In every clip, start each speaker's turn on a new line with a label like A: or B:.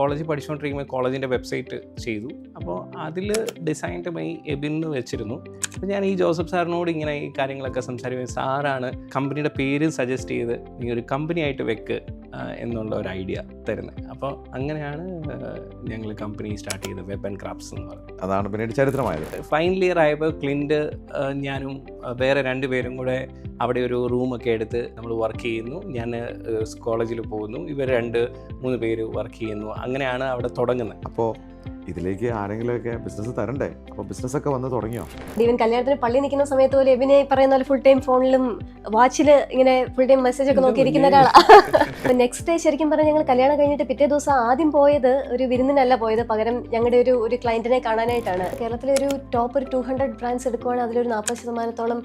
A: കോളേജിൽ പഠിച്ചുകൊണ്ടിരിക്കുമ്പോൾ കോളേജിൻ്റെ വെബ്സൈറ്റ് ചെയ്തു. അപ്പോൾ അതിൽ ഡിസൈൻഡ് ബൈ എബിൻ എന്ന് വെച്ചിരുന്നു. അപ്പോൾ ഞാൻ ഈ ജോസഫ് സാറിനോട് ഇങ്ങനെ ഈ കാര്യങ്ങളൊക്കെ സംസാരിക്കുമ്പോൾ സാറാണ് കമ്പനിയുടെ പേര് സജസ്റ്റ് ചെയ്ത് നീ ഒരു കമ്പനി ആയിട്ട് വെക്ക് എന്നുള്ള ഒരു ഐഡിയ തരുന്നത്. അപ്പോൾ അങ്ങനെയാണ് ഞങ്ങൾ കമ്പനി സ്റ്റാർട്ട് ചെയ്തത്, വെബ് ആൻഡ് ക്രാഫ്റ്റ്സ് എന്ന് പറയുന്നത്.
B: അതാണ് പിന്നീട് ചരിത്രമായത്.
A: ഫൈനൽ ഇയർ ആയപ്പോൾ ക്ലിൻറ്റ് ഞാനും വേറെ 2 പേരും കൂടെ അവിടെ ഒരു റൂമൊക്കെ എടുത്ത് നമ്മൾ വർക്ക് ചെയ്യുന്നു. ഞാൻ കോളേജിൽ പോകുന്നു, ഇവർ 2-3 പേര് വർക്ക് ചെയ്യുന്നു. അങ്ങനെയാണ് അവിടെ തുടങ്ങുന്നത്.
B: അപ്പോൾ ഇതിലേക്ക് ആരെങ്കിലുമൊക്കെ ബിസിനസ് തരണ്ടേ? അപ്പോൾ ബിസിനസ്സൊക്കെ വന്ന് തുടങ്ങിയോ?
C: ഈവൻ കല്യാണത്തിന് പള്ളി നിൽക്കുന്ന സമയത്ത് പോലെ എബിനെ പറയുന്ന പോലെ ഫുൾ ടൈം ഫോണിലും വാച്ചിൽ ഇങ്ങനെ ഫുൾ ടൈം മെസ്സേജ് ഒക്കെ നോക്കിയിരിക്കുന്ന ഒരാളാണ്. നെക്സ്റ്റ് ഡേ ശരിക്കും പറഞ്ഞാൽ ഞങ്ങൾ കല്യാണം കഴിഞ്ഞിട്ട് പിറ്റേ ദിവസം ആദ്യം പോയത് ഒരു വിരുന്നിനല്ല പോയത്, പകരം ഞങ്ങളുടെ ഒരു ക്ലയന്റിനെ കാണാനായിട്ടാണ്. കേരളത്തിലെ ഒരു ടോപ്പ് 200 ബ്രാൻഡ്സ് എടുക്കുവാണെങ്കിൽ അതിലൊരു 40%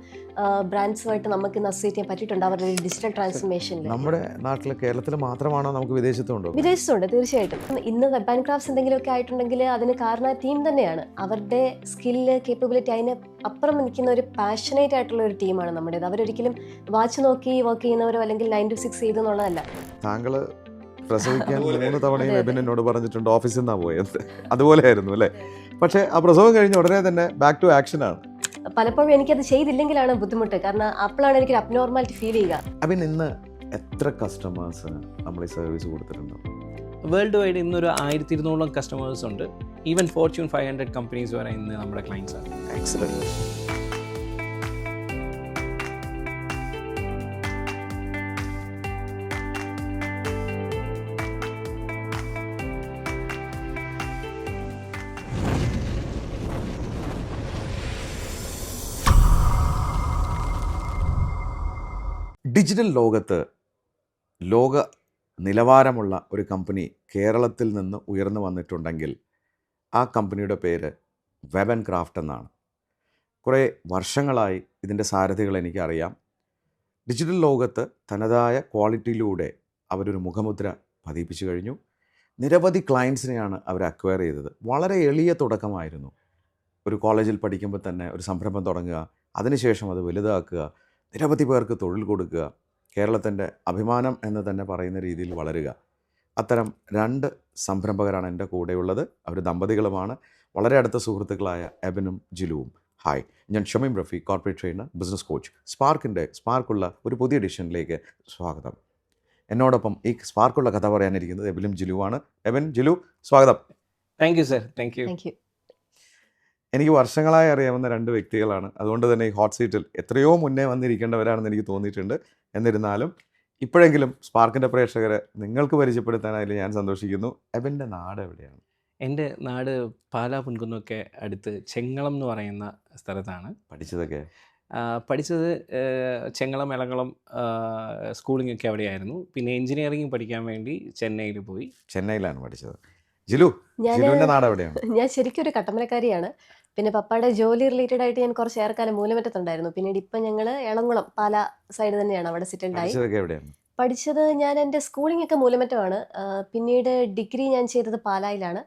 C: ബ്രാൻഡ്സുമായിട്ട് നമുക്ക് അസോസിയേറ്റ് ചെയ്യാൻ പറ്റിയിട്ടുണ്ട് അവരുടെ ഡിജിറ്റൽ ട്രാൻസ്ഫോർമേഷനിൽ.
B: നമ്മുടെ നാട്ടിൽ കേരളത്തിൽ മാത്രമാണോ, നമുക്ക് വിദേശത്തുണ്ടോ?
C: വിദേശത്തുണ്ട് തീർച്ചയായിട്ടും. ഇന്ന് വെബ് ആൻഡ് ക്രാഫ്റ്റ്സ് എന്തെങ്കിലുമൊക്കെ ആയിട്ടുണ്ടെങ്കിൽ അതിന് കാരണം ടീം തന്നെയാണ്. അവരുടെ സ്കില്ല്, കേപ്പബിലിറ്റി, അതിന് അപ്പുറം നിൽക്കുന്ന ഒരു പാഷനേറ്റ് ആയിട്ടുള്ള ഒരു ടീമാണ് നമ്മുടേത്. അവരൊരിക്കലും വാച്ച് നോക്കി വർക്ക് ചെയ്യുന്നവരോ അല്ലെങ്കിൽ 9 to 6 ചെയ്തു എന്നുള്ളതല്ല.
B: താങ്കൾ പ്രസവിക്കാൻ 3 തവണയും എബിൻ എന്നോട് പറഞ്ഞിട്ടുണ്ട് ഓഫീസിൽ നിന്നാണ് പോയത്. അതുപോലെയായിരുന്നു അല്ലേ? പക്ഷേ ആ പ്രസവം കഴിഞ്ഞ് ഉടനെ തന്നെ ബാക്ക് ടു ആക്ഷനാണ്.
C: പലപ്പോഴും എനിക്കത് ചെയ്തില്ലെങ്കിലാണ് ബുദ്ധിമുട്ട്, കാരണം അപ്പോഴാണ് എനിക്കൊരു അബ്നോർമാലിറ്റി ഫീൽ ചെയ്യുക.
B: അബിൻ, ഇന്ന് എത്ര കസ്റ്റമേഴ്സിന് നമ്മൾ ഈ സർവീസ് കൊടുത്തിട്ടുണ്ട്?
A: വേൾഡ് വൈഡ് ഇന്നൊരു 1200 കസ്റ്റമേഴ്സ് ഉണ്ട്. ഈവൻ ഫോർച്യൂൺ 500 കമ്പനീസ് വരെ ഇന്ന് നമ്മുടെ ക്ലയൻസ് ആണ്.
B: എക്സലന്റ്. ഡിജിറ്റൽ ലോകത്ത് ലോക നിലവാരമുള്ള ഒരു കമ്പനി കേരളത്തിൽ നിന്ന് ഉയർന്നു വന്നിട്ടുണ്ടെങ്കിൽ ആ കമ്പനിയുടെ പേര് വെബ് ആൻഡ് ക്രാഫ്റ്റ് എന്നാണ്. കുറേ വർഷങ്ങളായി ഇതിൻ്റെ സാരഥികൾ എനിക്കറിയാം. ഡിജിറ്റൽ ലോകത്ത് തനതായ ക്വാളിറ്റിയിലൂടെ അവരൊരു മുഖമുദ്ര പതിപ്പിച്ചു കഴിഞ്ഞു. നിരവധി ക്ലയൻസിനെയാണ് അവർ അക്വയർ ചെയ്തത്. വളരെ എളിയ തുടക്കമായിരുന്നു. ഒരു കോളേജിൽ പഠിക്കുമ്പോൾ തന്നെ ഒരു സംരംഭം തുടങ്ങുക, അതിനുശേഷം അത് വലുതാക്കുക, നിരവധി പേർക്ക് തൊഴിൽ കൊടുക്കുക, കേരളത്തിൻ്റെ അഭിമാനം എന്ന് തന്നെ പറയുന്ന രീതിയിൽ വളരുക. അത്തരം 2 സംരംഭകരാണ് എൻ്റെ കൂടെയുള്ളത്. അവർ ദമ്പതികളുമാണ്, വളരെ അടുത്ത സുഹൃത്തുക്കളായ എബിനും ജിലുവും. ഹായ്, ഞാൻ Shameem Rafi, corporate trainer, business coach. സ്പാർക്കുള്ള ഒരു പുതിയ എഡിഷനിലേക്ക് സ്വാഗതം. എന്നോടൊപ്പം ഈ സ്പാർക്കുള്ള കഥ പറയാനിരിക്കുന്നത് എബിനും ജിലുവാണ്. എബിൻ, ജിലു, സ്വാഗതം.
A: Thank you sir. Thank you.
B: എനിക്ക് വർഷങ്ങളായി അറിയാവുന്ന 2 വ്യക്തികളാണ്. അതുകൊണ്ട് തന്നെ ഈ ഹോട്ട് സീറ്റിൽ എത്രയോ മുന്നേ വന്നിരിക്കേണ്ടവരാണെന്ന് എനിക്ക് തോന്നിയിട്ടുണ്ട്. എന്നിരുന്നാലും ഇപ്പോഴെങ്കിലും സ്പാർക്കിൻ്റെ പ്രേക്ഷകരെ നിങ്ങൾക്ക് പരിചയപ്പെടുത്താനായാലും ഞാൻ സന്തോഷിക്കുന്നു. എബിൻ്റെ നാട് എവിടെയാണ്?
A: എൻ്റെ നാട് പാലാ പുൻകുന്നൊക്കെ അടുത്ത് ചെങ്ങളം എന്ന് പറയുന്ന സ്ഥലത്താണ്.
B: പഠിച്ചതൊക്കെ?
A: പഠിച്ചത് ചെങ്ങളം, എളങ്ങളം സ്കൂളിംഗ് ഒക്കെ അവിടെയായിരുന്നു. പിന്നെ എഞ്ചിനീയറിംഗ് പഠിക്കാൻ വേണ്ടി ചെന്നൈയിൽ പോയി.
B: ചെന്നൈയിലാണ് പഠിച്ചത്. ജിലുവിൻ്റെ നാട് എവിടെയാണ്?
C: ഞാൻ ശരിക്കും ഒരു കട്ടമലക്കാരിയാണ്. പിന്നെ പപ്പയുടെ ജോലി റിലേറ്റഡ് ആയിട്ട് ഞാൻ കുറച്ച് ഏറെക്കാലം മൂലമറ്റത്തുണ്ടായിരുന്നു. പിന്നീട് ഇപ്പം ഞങ്ങൾ എളംകുളം, പാല സൈഡ് തന്നെയാണ് അവിടെ സെറ്റിൽഡ് ആയി. പഠിച്ചത് ഞാൻ എൻ്റെ സ്കൂളിംഗ് ഒക്കെ മൂലമറ്റമാണ്. പിന്നീട് ഡിഗ്രി ഞാൻ ചെയ്തത് പാലായിലാണ്.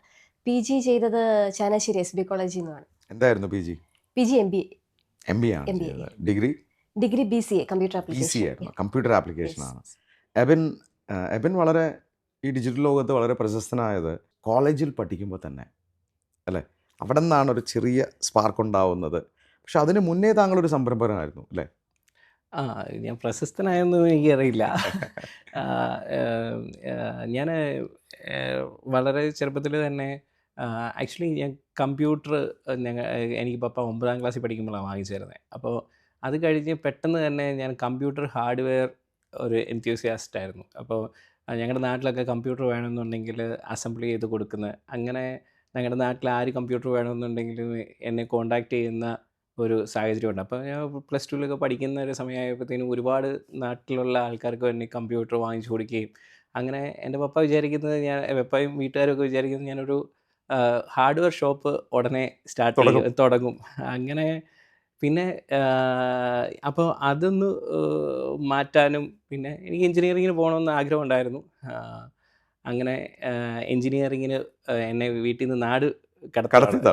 C: PG ചെയ്തത് ചാനാശ്ശേരി SB കോളേജിൽ നിന്നാണ്.
B: എന്തായിരുന്നു PG?
C: PG MBA.
B: MBA. Degree
C: BCA
B: computer application ആണ്. എബിൻ വളരെ ഈ ഡിജിറ്റൽ ലോകത്ത് വളരെ പ്രശസ്തനായത് കോളേജിൽ പഠിക്കുമ്പോൾ തന്നെ അല്ലേ? അവിടെ നിന്നാണ് ഒരു ചെറിയ സ്പാർക്ക് ഉണ്ടാവുന്നത്. പക്ഷെ അതിന് മുന്നേ താങ്കളൊരു സംരംഭകനായിരുന്നു അല്ലേ?
A: ഞാൻ പ്രശസ്തനായെന്ന് എനിക്കറിയില്ല. ഞാൻ വളരെ ചെറുപ്പത്തിൽ തന്നെ ആക്ച്വലി ഞാൻ കമ്പ്യൂട്ടർ എനിക്ക് പപ്പ 9ാം ക്ലാസ്സിൽ പഠിക്കുമ്പോഴാണ് വാങ്ങിച്ചിരുന്നത്. അപ്പോൾ അത് കഴിഞ്ഞ് പെട്ടെന്ന് തന്നെ ഞാൻ കമ്പ്യൂട്ടർ ഹാർഡ്വെയർ ഒരു എൻത്യൂസിയാസ്റ്റ് ആയിരുന്നു. അപ്പോൾ ഞങ്ങളുടെ നാട്ടിലൊക്കെ കമ്പ്യൂട്ടർ വേണമെന്നുണ്ടെങ്കിൽ അസംബ്ലി ചെയ്ത് കൊടുക്കുന്ന, അങ്ങനെ ഞങ്ങളുടെ നാട്ടിൽ ആര് കമ്പ്യൂട്ടർ വേണമെന്നുണ്ടെങ്കിലും എന്നെ കോണ്ടാക്ട് ചെയ്യുന്ന ഒരു സാഹചര്യമുണ്ട്. അപ്പോൾ ഞാൻ +2 പഠിക്കുന്ന ഒരു സമയമായപ്പോഴത്തേനും ഒരുപാട് നാട്ടിലുള്ള ആൾക്കാർക്ക് എന്നെ കമ്പ്യൂട്ടർ വാങ്ങിച്ചു കൊടുക്കുകയും, അങ്ങനെ എൻ്റെ പപ്പ വിചാരിക്കുന്നത്, പപ്പയും വീട്ടുകാരൊക്കെ വിചാരിക്കുന്നത് ഞാനൊരു ഹാർഡ്വെയർ ഷോപ്പ് ഉടനെ തുടങ്ങും. അങ്ങനെ പിന്നെ അപ്പോൾ അതൊന്ന് മാറ്റാനും, പിന്നെ എനിക്ക് എഞ്ചിനീയറിങ്ങിന് പോകണമെന്ന് ആഗ്രഹമുണ്ടായിരുന്നു. അങ്ങനെ എഞ്ചിനീയറിങ്ങിന് എന്നെ വീട്ടിൽ നിന്ന് നാട്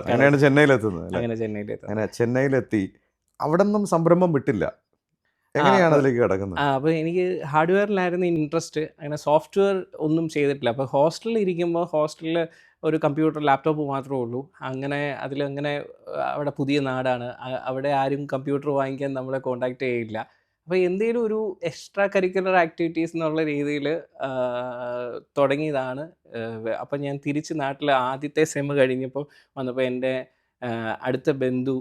B: അങ്ങനെയാണ് ചെന്നൈയിലെത്തുന്നത്.
A: അങ്ങനെ ചെന്നൈയിലെത്തി.
B: അവിടെ നിന്നും സംരംഭം വിട്ടില്ല. എങ്ങനെയാണ്
A: അപ്പോൾ
B: അതിലേക്ക് കിടക്കുന്നത്?
A: അപ്പോൾ എനിക്ക് ഹാർഡ്വെയറിലായിരുന്നു ഇൻട്രസ്റ്റ്. അങ്ങനെ സോഫ്റ്റ്വെയർ ഒന്നും ചെയ്തിട്ടില്ല. അപ്പോൾ ഹോസ്റ്റലിൽ ഇരിക്കുമ്പോൾ ഹോസ്റ്റലിൽ ഒരു കമ്പ്യൂട്ടർ, ലാപ്ടോപ്പ് മാത്രമേ ഉള്ളൂ. അങ്ങനെ അതിലങ്ങനെ അവിടെ പുതിയ നാടാണ്. അവിടെ ആരും കമ്പ്യൂട്ടർ വാങ്ങിക്കാൻ നമ്മളെ കോൺടാക്ട് ചെയ്യില്ല. അപ്പോൾ എന്തേലും ഒരു എക്സ്ട്രാ കരിക്കുലർ ആക്ടിവിറ്റീസ് എന്നുള്ള രീതിയിൽ തുടങ്ങിയതാണ്. അപ്പോൾ ഞാൻ തിരിച്ച് നാട്ടിൽ ആദ്യത്തെ സെം കഴിഞ്ഞപ്പോൾ വന്നപ്പോൾ എൻ്റെ അടുത്ത ബന്ധു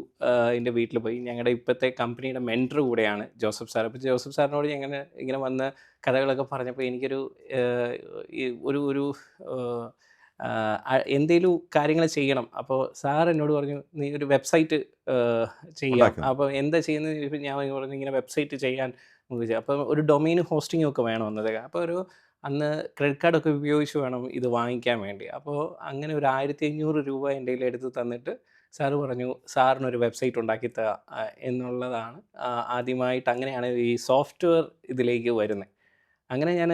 A: എൻ്റെ വീട്ടിൽ പോയി. ഞങ്ങളുടെ ഇപ്പോഴത്തെ കമ്പനിയുടെ മെൻറ്റർ കൂടെയാണ് ജോസഫ് സാർ. അപ്പോൾ ജോസഫ് സാറിനോട് ഞങ്ങൾ ഇങ്ങനെ വന്ന് കഥകളൊക്കെ പറഞ്ഞപ്പോൾ എനിക്കൊരു ഈ ഒരു ഒരു എന്തേലും കാര്യങ്ങൾ ചെയ്യണം. അപ്പോൾ സാർ എന്നോട് പറഞ്ഞു, "നീ ഒരു വെബ്സൈറ്റ് ചെയ്യാം."
B: ഉണ്ടാക്കുന്നു.
A: അപ്പോൾ എന്താ ചെയ്യുന്നത് ചോദിച്ചപ്പോൾ ഞാൻ പറഞ്ഞു, "ഇങ്ങനെ വെബ്സൈറ്റ് ചെയ്യാൻ." അപ്പോൾ ഒരു ഡൊമെയിൻ ഹോസ്റ്റിംഗ് ഒക്കെ വേണം അന്നത്. അപ്പോൾ ഒരു അന്ന് ക്രെഡിറ്റ് കാർഡൊക്കെ ഉപയോഗിച്ച് വേണം ഇത് വാങ്ങിക്കാൻ വേണ്ടി. അപ്പോൾ അങ്ങനെ ഒരു 1500 രൂപ എൻ്റെ കയ്യിൽ എടുത്ത് തന്നിട്ട് സാറ് പറഞ്ഞു, "സാറിനൊരു വെബ്സൈറ്റ് ഉണ്ടാക്കി താ." എന്നുള്ളതാണ് ആദ്യമായിട്ട്. അങ്ങനെയാണ് ഈ സോഫ്റ്റ്വെയർ ഇതിലേക്ക് വരുന്നത്. അങ്ങനെ ഞാൻ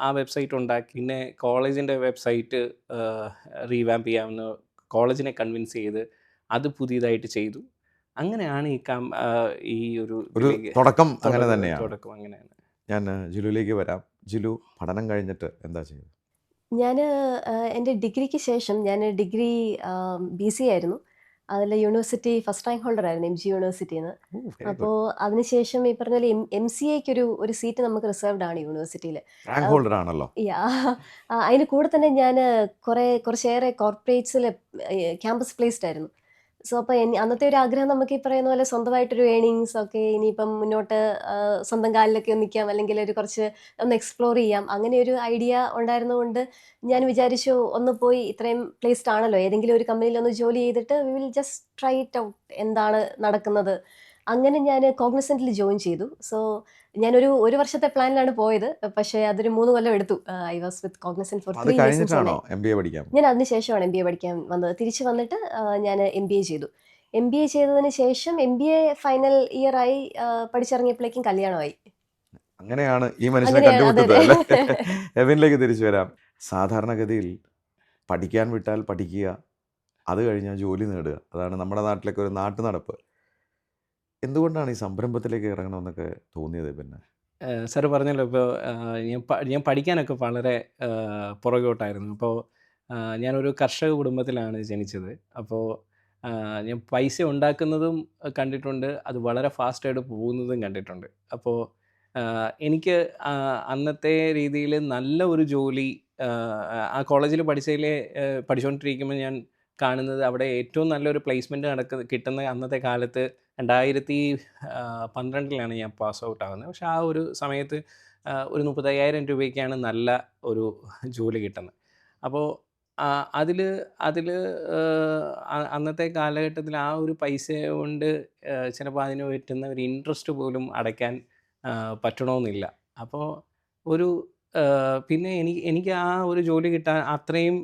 A: ആ വെബ്സൈറ്റ് ഉണ്ടാക്കി. പിന്നെ കോളേജിൻ്റെ വെബ്സൈറ്റ് റീവാമ്പ് ചെയ്യാമെന്ന് കോളേജിനെ കൺവിൻസ് ചെയ്ത് അത് പുതിയതായിട്ട് ചെയ്തു. അങ്ങനെയാണ് ഈ ഒരു
B: ഒരു
A: ഇതിലേക്ക്
B: തുടക്കം അങ്ങനെ തന്നെയാണ്.
A: തുടക്കം അങ്ങനെയാണ്.
B: ഞാൻ ജിലുവിലേക്ക് വരാം. ജിലു പഠനം കഴിഞ്ഞിട്ട് എന്താ ചെയ്തത്?
C: ഞാൻ എൻ്റെ ഡിഗ്രിക്ക് ശേഷം ഞാൻ ഡിഗ്രി BCA ആയിരുന്നു. അതിൽ യൂണിവേഴ്സിറ്റി ഫസ്റ്റ് റാങ്ക് ഹോൾഡർ ആയിരുന്നു MG യൂണിവേഴ്സിറ്റിയിൽ നിന്ന്.
B: ഓ, വെരി ഗുഡ്.
C: അപ്പോൾ അതിനുശേഷം ഈ പറഞ്ഞ പോലെ MCAക്ക് ഒരു സീറ്റ് നമുക്ക് റിസർവ്ഡ് ആണ് യൂണിവേഴ്സിറ്റിയിൽ.
B: റാങ്ക് ഹോൾഡർ ആണല്ലോ.
C: അതിന് കൂടെ തന്നെ ഞാൻ കുറച്ചേറെ കോർപ്പറേറ്റ്സിൽ ക്യാമ്പസ് പ്ലേസ്ഡ് ആയിരുന്നു. സോ അപ്പോൾ അന്നത്തെ ഒരു ആഗ്രഹം നമുക്ക് ഈ പറയുന്ന പോലെ സ്വന്തമായിട്ടൊരു ഏണിങ്സ് ഒക്കെ ഇനിയിപ്പം മുന്നോട്ട് സ്വന്തം കാലിലൊക്കെ നിൽക്കാം, അല്ലെങ്കിൽ ഒരു കുറച്ച് ഒന്ന് എക്സ്പ്ലോർ ചെയ്യാം, അങ്ങനെ ഒരു ഐഡിയ ഉണ്ടായിരുന്നതുകൊണ്ട് ഞാൻ വിചാരിച്ചു ഒന്ന് പോയി, ഇത്രയും പ്ലേസ്ഡ് ആണല്ലോ, ഏതെങ്കിലും ഒരു കമ്പനിയിൽ ഒന്ന് ജോലി ചെയ്തിട്ട് we will just try it out എന്താണ് നടക്കുന്നത്. അങ്ങനെ ഞാൻ കോഗ്നിസൻറ്റിൽ ജോയിൻ ചെയ്തു. സോ ഒരു വർഷത്തെ പ്ലാനിലാണ് പോയത്. പക്ഷേ അതൊരു 3 കൊല്ലം എടുത്തു. ഐ വാസ് വിത്ത് കോഗ്നിസൻറ്റ് ഫോർ
B: അത്
C: 3 ഇയേഴ്സ്.
B: കഴിഞ്ഞിട്ടാണോ MBA പഠിക്കാൻ?
C: ഞാൻ അതിനുശേഷമാണ് MBA പഠിക്കാൻ വന്നത്. തിരിച്ച് വന്നിട്ട് ഞാൻ MBA ചെയ്തു. MBA ചെയ്തതിന് ശേഷം MBA ഫൈനൽ ഇയർ ആയി, പഠിച്ചിറങ്ങിയപ്പോഴേക്കും കല്യാണമായി.
B: അങ്ങനെയാണ് ഈ മനുഷ്യനെ
C: അങ്ങനെയാണ്, അതെ
B: കണ്ടുമുട്ടുന്നത്
C: അതെ.
B: അല്ലേ? എവിനിലേക്ക് തിരിച്ചു വരാം. സാധാരണഗതിയിൽ പഠിക്കാൻ വിട്ടാൽ പഠിക്കുക, അത് കഴിഞ്ഞാൽ ജോലി നേടുക. അതാണ് നമ്മുടെ നാട്ടിലൊക്കെ ഒരു നാട്ടു നടപ്പ്. എന്തുകൊണ്ടാണ് ഈ സംരംഭത്തിലേക്ക് ഇറങ്ങണമെന്നൊക്കെ തോന്നിയത്? പിന്നെ
A: സാറ് പറഞ്ഞല്ലോ, ഇപ്പോൾ ഞാൻ പഠിക്കാനൊക്കെ വളരെ പുറകോട്ടായിരുന്നു. അപ്പോൾ ഞാനൊരു കർഷക കുടുംബത്തിലാണ് ജനിച്ചത്. അപ്പോൾ ഞാൻ പൈസ ഉണ്ടാക്കുന്നതും കണ്ടിട്ടുണ്ട്, അത് വളരെ ഫാസ്റ്റായിട്ട് പോകുന്നതും കണ്ടിട്ടുണ്ട്. അപ്പോൾ എനിക്ക് അന്നത്തെ രീതിയിൽ നല്ല ഒരു ജോലി ആ കോളേജിൽ പഠിച്ചുകൊണ്ടിരിക്കുമ്പോൾ ഞാൻ കാണുന്നത്, അവിടെ ഏറ്റവും നല്ലൊരു പ്ലേസ്മെൻറ്റ് കിട്ടുന്ന അന്നത്തെ കാലത്ത് 2012 ഞാൻ പാസ് ഔട്ട് ആകുന്നത്. പക്ഷേ ആ ഒരു സമയത്ത് ഒരു 35,000 രൂപയ്ക്കാണ് നല്ല ഒരു ജോലി കിട്ടുന്നത്. അപ്പോൾ അതിൽ അന്നത്തെ കാലഘട്ടത്തിൽ ആ ഒരു പൈസ കൊണ്ട് ചിലപ്പോൾ അതിന് പറ്റുന്ന ഒരു ഇൻട്രസ്റ്റ് പോലും അടയ്ക്കാൻ പറ്റണമെന്നില്ല. അപ്പോൾ ഒരു പിന്നെ എനിക്ക് ആ ഒരു ജോലി കിട്ടാൻ അത്രയും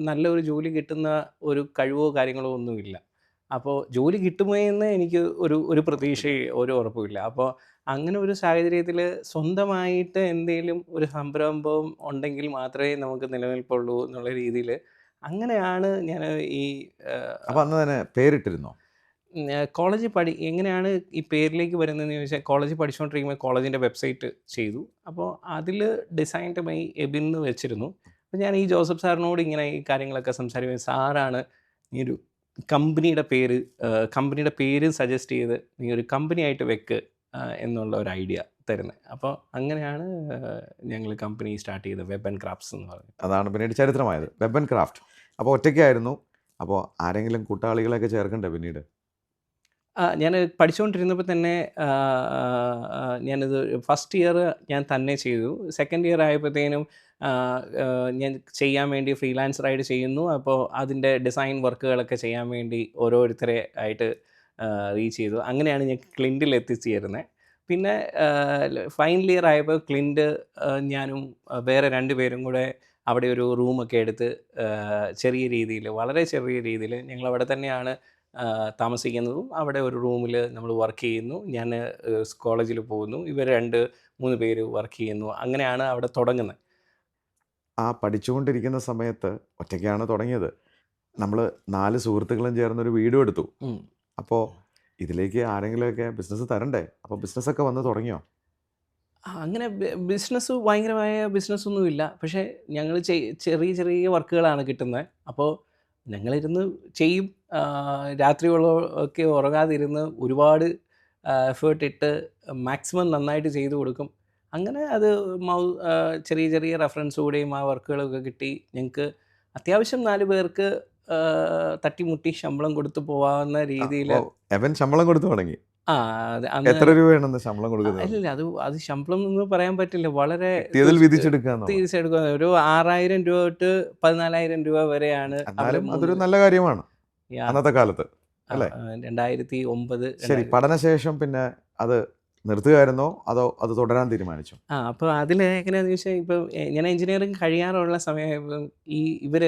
A: നല്ലൊരു ജോലി കിട്ടുന്ന ഒരു കഴിവോ കാര്യങ്ങളോ ഒന്നുമില്ല. അപ്പോൾ ജോലി കിട്ടുമോ എന്ന് എനിക്ക് ഒരു പ്രതീക്ഷയും ഒരു ഉറപ്പുമില്ല. അപ്പോൾ അങ്ങനെ ഒരു സാഹചര്യത്തിൽ സ്വന്തമായിട്ട് എന്തെങ്കിലും ഒരു സംരംഭം ഉണ്ടെങ്കിൽ മാത്രമേ നമുക്ക് നിലനിൽപ്പുള്ളൂ എന്നുള്ള രീതിയിൽ അങ്ങനെയാണ് ഞാൻ ഈ
B: അപ്പം അന്ന് തന്നെ പേരിട്ടിരുന്നോ?
A: കോളേജ് എങ്ങനെയാണ് ഈ പേരിലേക്ക് വരുന്നതെന്ന് ചോദിച്ചാൽ, കോളേജിൽ പഠിച്ചുകൊണ്ടിരിക്കുമ്പോൾ കോളേജിൻ്റെ വെബ്സൈറ്റ് ചെയ്തു. അപ്പോൾ അതിൽ ഡിസൈൻഡ് ബൈ എബിൻ എന്ന് വെച്ചിരുന്നു. അപ്പോൾ ഞാൻ ഈ ജോസഫ് സാറിനോട് ഇങ്ങനെ ഈ കാര്യങ്ങളൊക്കെ സംസാരിക്കുമ്പോൾ സാറാണ് ഈ ഒരു കമ്പനിയുടെ പേര് സജസ്റ്റ് ചെയ്ത് നീ ഒരു കമ്പനിയായിട്ട് വെക്ക് എന്നുള്ള ഒരു ഐഡിയ തരുന്നത്. അപ്പോൾ അങ്ങനെയാണ് ഞങ്ങൾ കമ്പനി സ്റ്റാർട്ട് ചെയ്തത്, വെബ് ആൻഡ് ക്രാഫ്റ്റ്സ് എന്ന് പറഞ്ഞു.
B: അതാണ് പിന്നീട് ചരിത്രമായത്, വെബ് ആൻഡ് ക്രാഫ്റ്റ്. അപ്പോൾ ഒറ്റയ്ക്കായിരുന്നു. അപ്പോൾ ആരെങ്കിലും കൂട്ടാളികളെയൊക്കെ ചേർക്കണ്ടേ പിന്നീട്?
A: ഞാൻ പഠിച്ചുകൊണ്ടിരുന്നപ്പോൾ തന്നെ ഞാനിത് ഫസ്റ്റ് ഇയർ ഞാൻ തന്നെ ചെയ്തു. സെക്കൻഡ് ഇയർ ആയപ്പോഴത്തേനും ഞാൻ ചെയ്യാൻ വേണ്ടി ഫ്രീലാൻസറായിട്ട് ചെയ്യുന്നു. അപ്പോൾ അതിൻ്റെ ഡിസൈൻ വർക്കുകളൊക്കെ ചെയ്യാൻ വേണ്ടി ഓരോരുത്തരെ ആയിട്ട് റീച്ച് ചെയ്തു. അങ്ങനെയാണ് ഞാൻ ക്ലിൻറ്റിൽ എത്തിച്ചേരുന്നത്. പിന്നെ ഫൈനൽ ഇയർ ആയപ്പോൾ ക്ലിൻറ്റ് ഞാനും വേറെ 2 പേരും കൂടെ അവിടെ ഒരു റൂമൊക്കെ എടുത്ത് ചെറിയ രീതിയിൽ, വളരെ ചെറിയ രീതിയിൽ ഞങ്ങളവിടെ തന്നെയാണ് താമസിക്കുന്നതും. അവിടെ ഒരു റൂമിൽ നമ്മൾ വർക്ക് ചെയ്യുന്നു. ഞാൻ കോളേജിൽ പോകുന്നു. ഇവർ 2-3 പേര് വർക്ക് ചെയ്യുന്നു. അങ്ങനെയാണ് അവിടെ തുടങ്ങുന്നത്.
B: ആ പഠിച്ചുകൊണ്ടിരിക്കുന്ന സമയത്ത് ഒറ്റയ്ക്കാണ് തുടങ്ങിയത്. നമ്മൾ 4 സുഹൃത്തുക്കളും ചേർന്നൊരു വീടും എടുത്തു. അപ്പോൾ ഇതിലേക്ക് ആരെങ്കിലുമൊക്കെ ബിസിനസ് തരണ്ടേ? അപ്പോൾ ബിസിനസ്സൊക്കെ വന്ന് തുടങ്ങിയോ?
A: അങ്ങനെ ബിസിനസ് ഭയങ്കരമായ ബിസിനസ്സൊന്നുമില്ല. പക്ഷേ ഞങ്ങൾ ചെറിയ ചെറിയ വർക്കുകളാണ് കിട്ടുന്നത്. അപ്പോൾ ഞങ്ങളിരുന്ന് ചെയ്യും. രാത്രികളൊക്കെ ഉറങ്ങാതിരുന്ന് ഒരുപാട് എഫേർട്ട് ഇട്ട് മാക്സിമം നന്നായിട്ട് ചെയ്തു കൊടുക്കും. അങ്ങനെ അത് ചെറിയ ചെറിയ റെഫറൻസോടെയും ആ വർക്കുകളൊക്കെ കിട്ടി ഞങ്ങൾക്ക് അത്യാവശ്യം 4 പേർക്ക് തട്ടിമുട്ടി ശമ്പളം കൊടുത്ത് പോവാവുന്ന രീതിയിൽ.
B: അപ്പോൾ എവൻ ശമ്പളം കൊടുത്തു തുടങ്ങി.
A: ആ അത് അന്ന്
B: എത്ര രൂപയാണെന്ന് ശമ്പളം കൊടുക്കുന്നത്?
A: അല്ലല്ല അത് ശമ്പളം എന്ന് പറയാൻ പറ്റില്ല. വളരെ
B: കിട്ടിയതിൽ വിധിച്ചെടുക്കുക എന്നുള്ളത്.
A: തിരിച്ചെടുക്കുക. ഒരു 6,000 രൂപ തൊട്ട് 14,000 രൂപ വരെയാണ് അവിടെ
B: എന്നാലും അതൊരു നല്ല കാര്യമാണ് അന്നത്തെ കാലത്ത്, അല്ലേ?
A: 2009.
B: ശരി, പഠനശേഷം പിന്നെ അത് നിർത്തുകയായിരുന്നോ അതോ അത് തുടരാൻ തീരുമാനിച്ചോ?
A: അപ്പോൾ അതിൽ എങ്ങനെയാണെന്ന് ചോദിച്ചാൽ ഇപ്പം ഞാൻ എഞ്ചിനീയറിങ് കഴിയാറുള്ള സമയം ഇവർ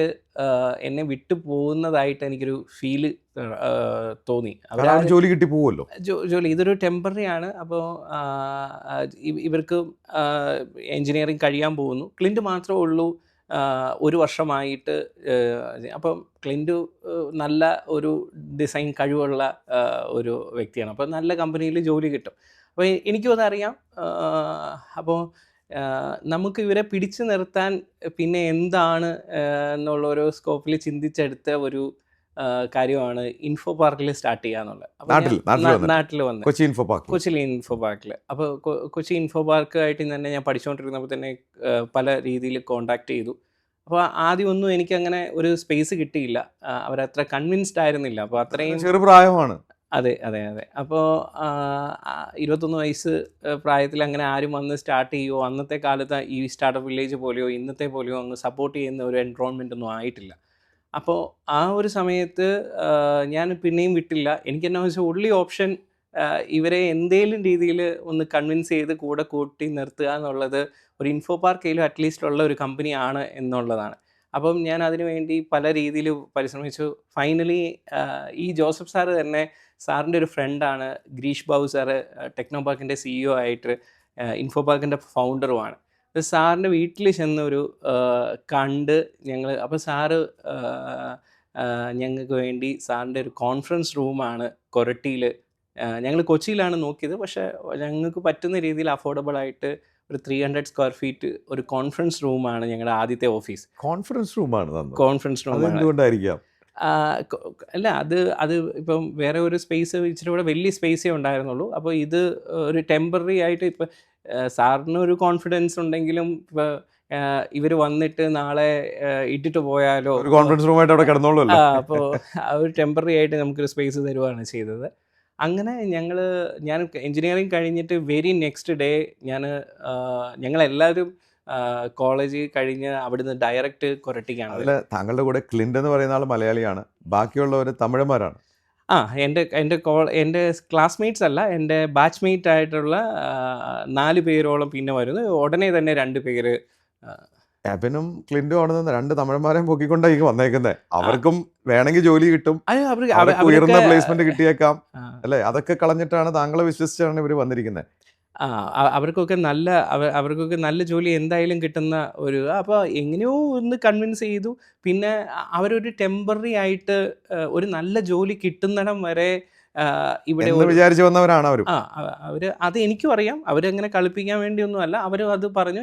A: എന്നെ വിട്ടു പോകുന്നതായിട്ട് എനിക്കൊരു ഫീല് തോന്നി.
B: കാരണം അവന് ജോലി കിട്ടി പോവുമല്ലോ.
A: ജോലി ഇതൊരു ടെമ്പററി ആണ്. അപ്പോൾ ഇവർക്ക് എഞ്ചിനീയറിങ് കഴിയാൻ പോകുന്നു. ക്ലിൻറ്റ് മാത്രമേ ഉള്ളൂ 1 വർഷമായിട്ട്. അപ്പം ക്ലിൻറ്റ് നല്ല ഒരു ഡിസൈൻ കഴിവുള്ള ഒരു വ്യക്തിയാണ്. അപ്പോൾ നല്ല കമ്പനിയിൽ ജോലി കിട്ടും. അപ്പോൾ എനിക്കും അതറിയാം. അപ്പോൾ നമുക്ക് ഇവരെ പിടിച്ചു നിർത്താൻ പിന്നെ എന്താണ് എന്നുള്ളൊരു സ്കോപ്പിൽ ചിന്തിച്ചെടുത്ത ഒരു കാര്യമാണ് ഇൻഫോ പാർക്കിൽ സ്റ്റാർട്ട് ചെയ്യുക എന്നുള്ളത്. അപ്പോൾ നാട്ടിൽ വന്ന്
B: കൊച്ചി ഇൻഫോ പാർക്ക്.
A: കൊച്ചിയിലെ ഇൻഫോ പാർക്കിൽ. അപ്പോൾ കൊച്ചി ഇൻഫോ പാർക്കായിട്ട് തന്നെ ഞാൻ പഠിച്ചുകൊണ്ടിരുന്നപ്പോൾ തന്നെ പല രീതിയിൽ കോണ്ടാക്ട് ചെയ്തു. അപ്പോൾ ആദ്യമൊന്നും എനിക്കങ്ങനെ ഒരു സ്പേസ് കിട്ടിയില്ല. അവരത്ര കൺവിൻസ്ഡ് ആയിരുന്നില്ല. അപ്പോൾ അത്രയും
B: ചെറുപ്രായമാണ്.
A: അതെ. അപ്പോൾ 21 വയസ്സ് പ്രായത്തിൽ അങ്ങനെ ആരും വന്ന് സ്റ്റാർട്ട് ചെയ്യുമോ, അന്നത്തെ കാലത്ത് ഈ സ്റ്റാർട്ടപ്പ് വില്ലേജ് പോലെയോ ഇന്നത്തെ പോലെയോ അങ്ങ് സപ്പോർട്ട് ചെയ്യുന്ന ഒരു എൻവയോൺമെൻ്റ് ഒന്നും ആയിട്ടില്ല. അപ്പോൾ ആ ഒരു സമയത്ത് ഞാൻ പിന്നെയും വിട്ടില്ല. എനിക്കെന്നാ വെച്ചാൽ ഉള്ളി ഓപ്ഷൻ ഇവരെ എന്തേലും രീതിയിൽ ഒന്ന് കൺവിൻസ് ചെയ്ത് കൂടെ കൂട്ടി നിർത്തുക എന്നുള്ളത് ഒരു ഇൻഫോ പാർക്കിലും അറ്റ്ലീസ്റ്റ് ഉള്ള ഒരു കമ്പനിയാണ് എന്നുള്ളതാണ്. അപ്പം ഞാൻ അതിനു വേണ്ടി പല രീതിയിൽ പരിശ്രമിച്ചു. ഫൈനലി ഈ ജോസഫ് സാറ് തന്നെ, സാറിൻ്റെ ഒരു ഫ്രണ്ടാണ് ഗിരീഷ് ബാബു സാറ്, ടെക്നോ പാർക്കിൻ്റെ CEO ആയിട്ട് ഇൻഫോ പാർക്കിൻ്റെ ഫൗണ്ടറുമാണ്. സാറിൻ്റെ വീട്ടിൽ ചെന്നൊരു കണ്ട് ഞങ്ങൾ. അപ്പോൾ സാറ് ഞങ്ങൾക്ക് വേണ്ടി സാറിൻ്റെ ഒരു കോൺഫറൻസ് റൂമാണ് കൊരട്ടിയിൽ. ഞങ്ങൾ കൊച്ചിയിലാണ് നോക്കിയത്. പക്ഷേ ഞങ്ങൾക്ക് പറ്റുന്ന രീതിയിൽ അഫോർഡബിൾ ആയിട്ട് ഒരു 300 സ്ക്വയർ ഫീറ്റ് ഒരു കോൺഫറൻസ് റൂമാണ് ഞങ്ങളുടെ ആദ്യത്തെ ഓഫീസ്.
B: കോൺഫറൻസ് റൂമാണ്.
A: കോൺഫറൻസ് റൂമാണ്.
B: എന്തുകൊണ്ടായിരിക്കാം?
A: അല്ല, അത് ഇപ്പം വേറെ ഒരു സ്പേസ് ഇച്ചിരി കൂടെ വലിയ സ്പേസേ ഉണ്ടായിരുന്നുള്ളൂ. അപ്പോൾ ഇത് ഒരു ടെമ്പററി ആയിട്ട് ഇപ്പം സാറിന് ഒരു കോൺഫിഡൻസ് ഉണ്ടെങ്കിലും ഇപ്പോൾ ഇവർ വന്നിട്ട് നാളെ ഇട്ടിട്ട് പോയാലോ,
B: ഒരു കോൺഫറൻസ് റൂമായിട്ട് അവിടെ കിടന്നോളൂ.
A: അപ്പോൾ ഒരു ടെമ്പററി ആയിട്ട് നമുക്കൊരു സ്പേസ് തരുവാണ് ചെയ്തത്. അങ്ങനെ ഞാൻ എൻജിനീയറിങ് കഴിഞ്ഞിട്ട് വെരി നെക്സ്റ്റ് ഡേ ഞങ്ങളെല്ലാവരും കോളേജ് കഴിഞ്ഞ് അവിടുന്ന് ഡയറക്റ്റ് കൊരട്ടിക്കാണ്.
B: അതിൽ താങ്കളുടെ കൂടെ ക്ലിൻറ്റ് എന്ന് പറയുന്ന ആൾ മലയാളിയാണ്, ബാക്കിയുള്ളവർ തമിഴന്മാരാണ്.
A: എൻ്റെ ക്ലാസ്മേറ്റ്സ് അല്ല, എൻ്റെ ബാച്ച്മേറ്റ് ആയിട്ടുള്ള 4 പേരോളം പിന്നെ വരുന്നു. ഉടനെ തന്നെ 2 പേര്
B: എബനും ക്ലിൻറ്റും അവിടെ നിന്ന് 2 തമിഴന്മാരെയും പൊക്കിക്കൊണ്ടായിരിക്കും വന്നേക്കുന്നത്. അവർക്കും വേണമെങ്കിൽ ജോലി കിട്ടും, അവർക്ക് ഉയർന്ന പ്ലേസ്മെന്റ് കിട്ടിയേക്കാം, അല്ലേ? അതൊക്കെ കളഞ്ഞിട്ടാണ് താങ്കളെ വിശ്വസിച്ചാണ് ഇവർ വന്നിരിക്കുന്നത്.
A: അവർക്കൊക്കെ നല്ല ജോലി എന്തായാലും കിട്ടുന്ന ഒരു. അപ്പോൾ എങ്ങനെയോ ഒന്ന് കൺവിൻസ് ചെയ്തു. പിന്നെ അവരൊരു ടെമ്പററി ആയിട്ട് ഒരു നല്ല ജോലി കിട്ടുന്നിടം വരെ ഇവിടെ
B: വിചാരിച്ചു വന്നവരാണ് അവർ.
A: അത് എനിക്കും അറിയാം. അവരങ്ങനെ കളിപ്പിക്കാൻ വേണ്ടിയൊന്നുമല്ല. അവർ അത് പറഞ്ഞു.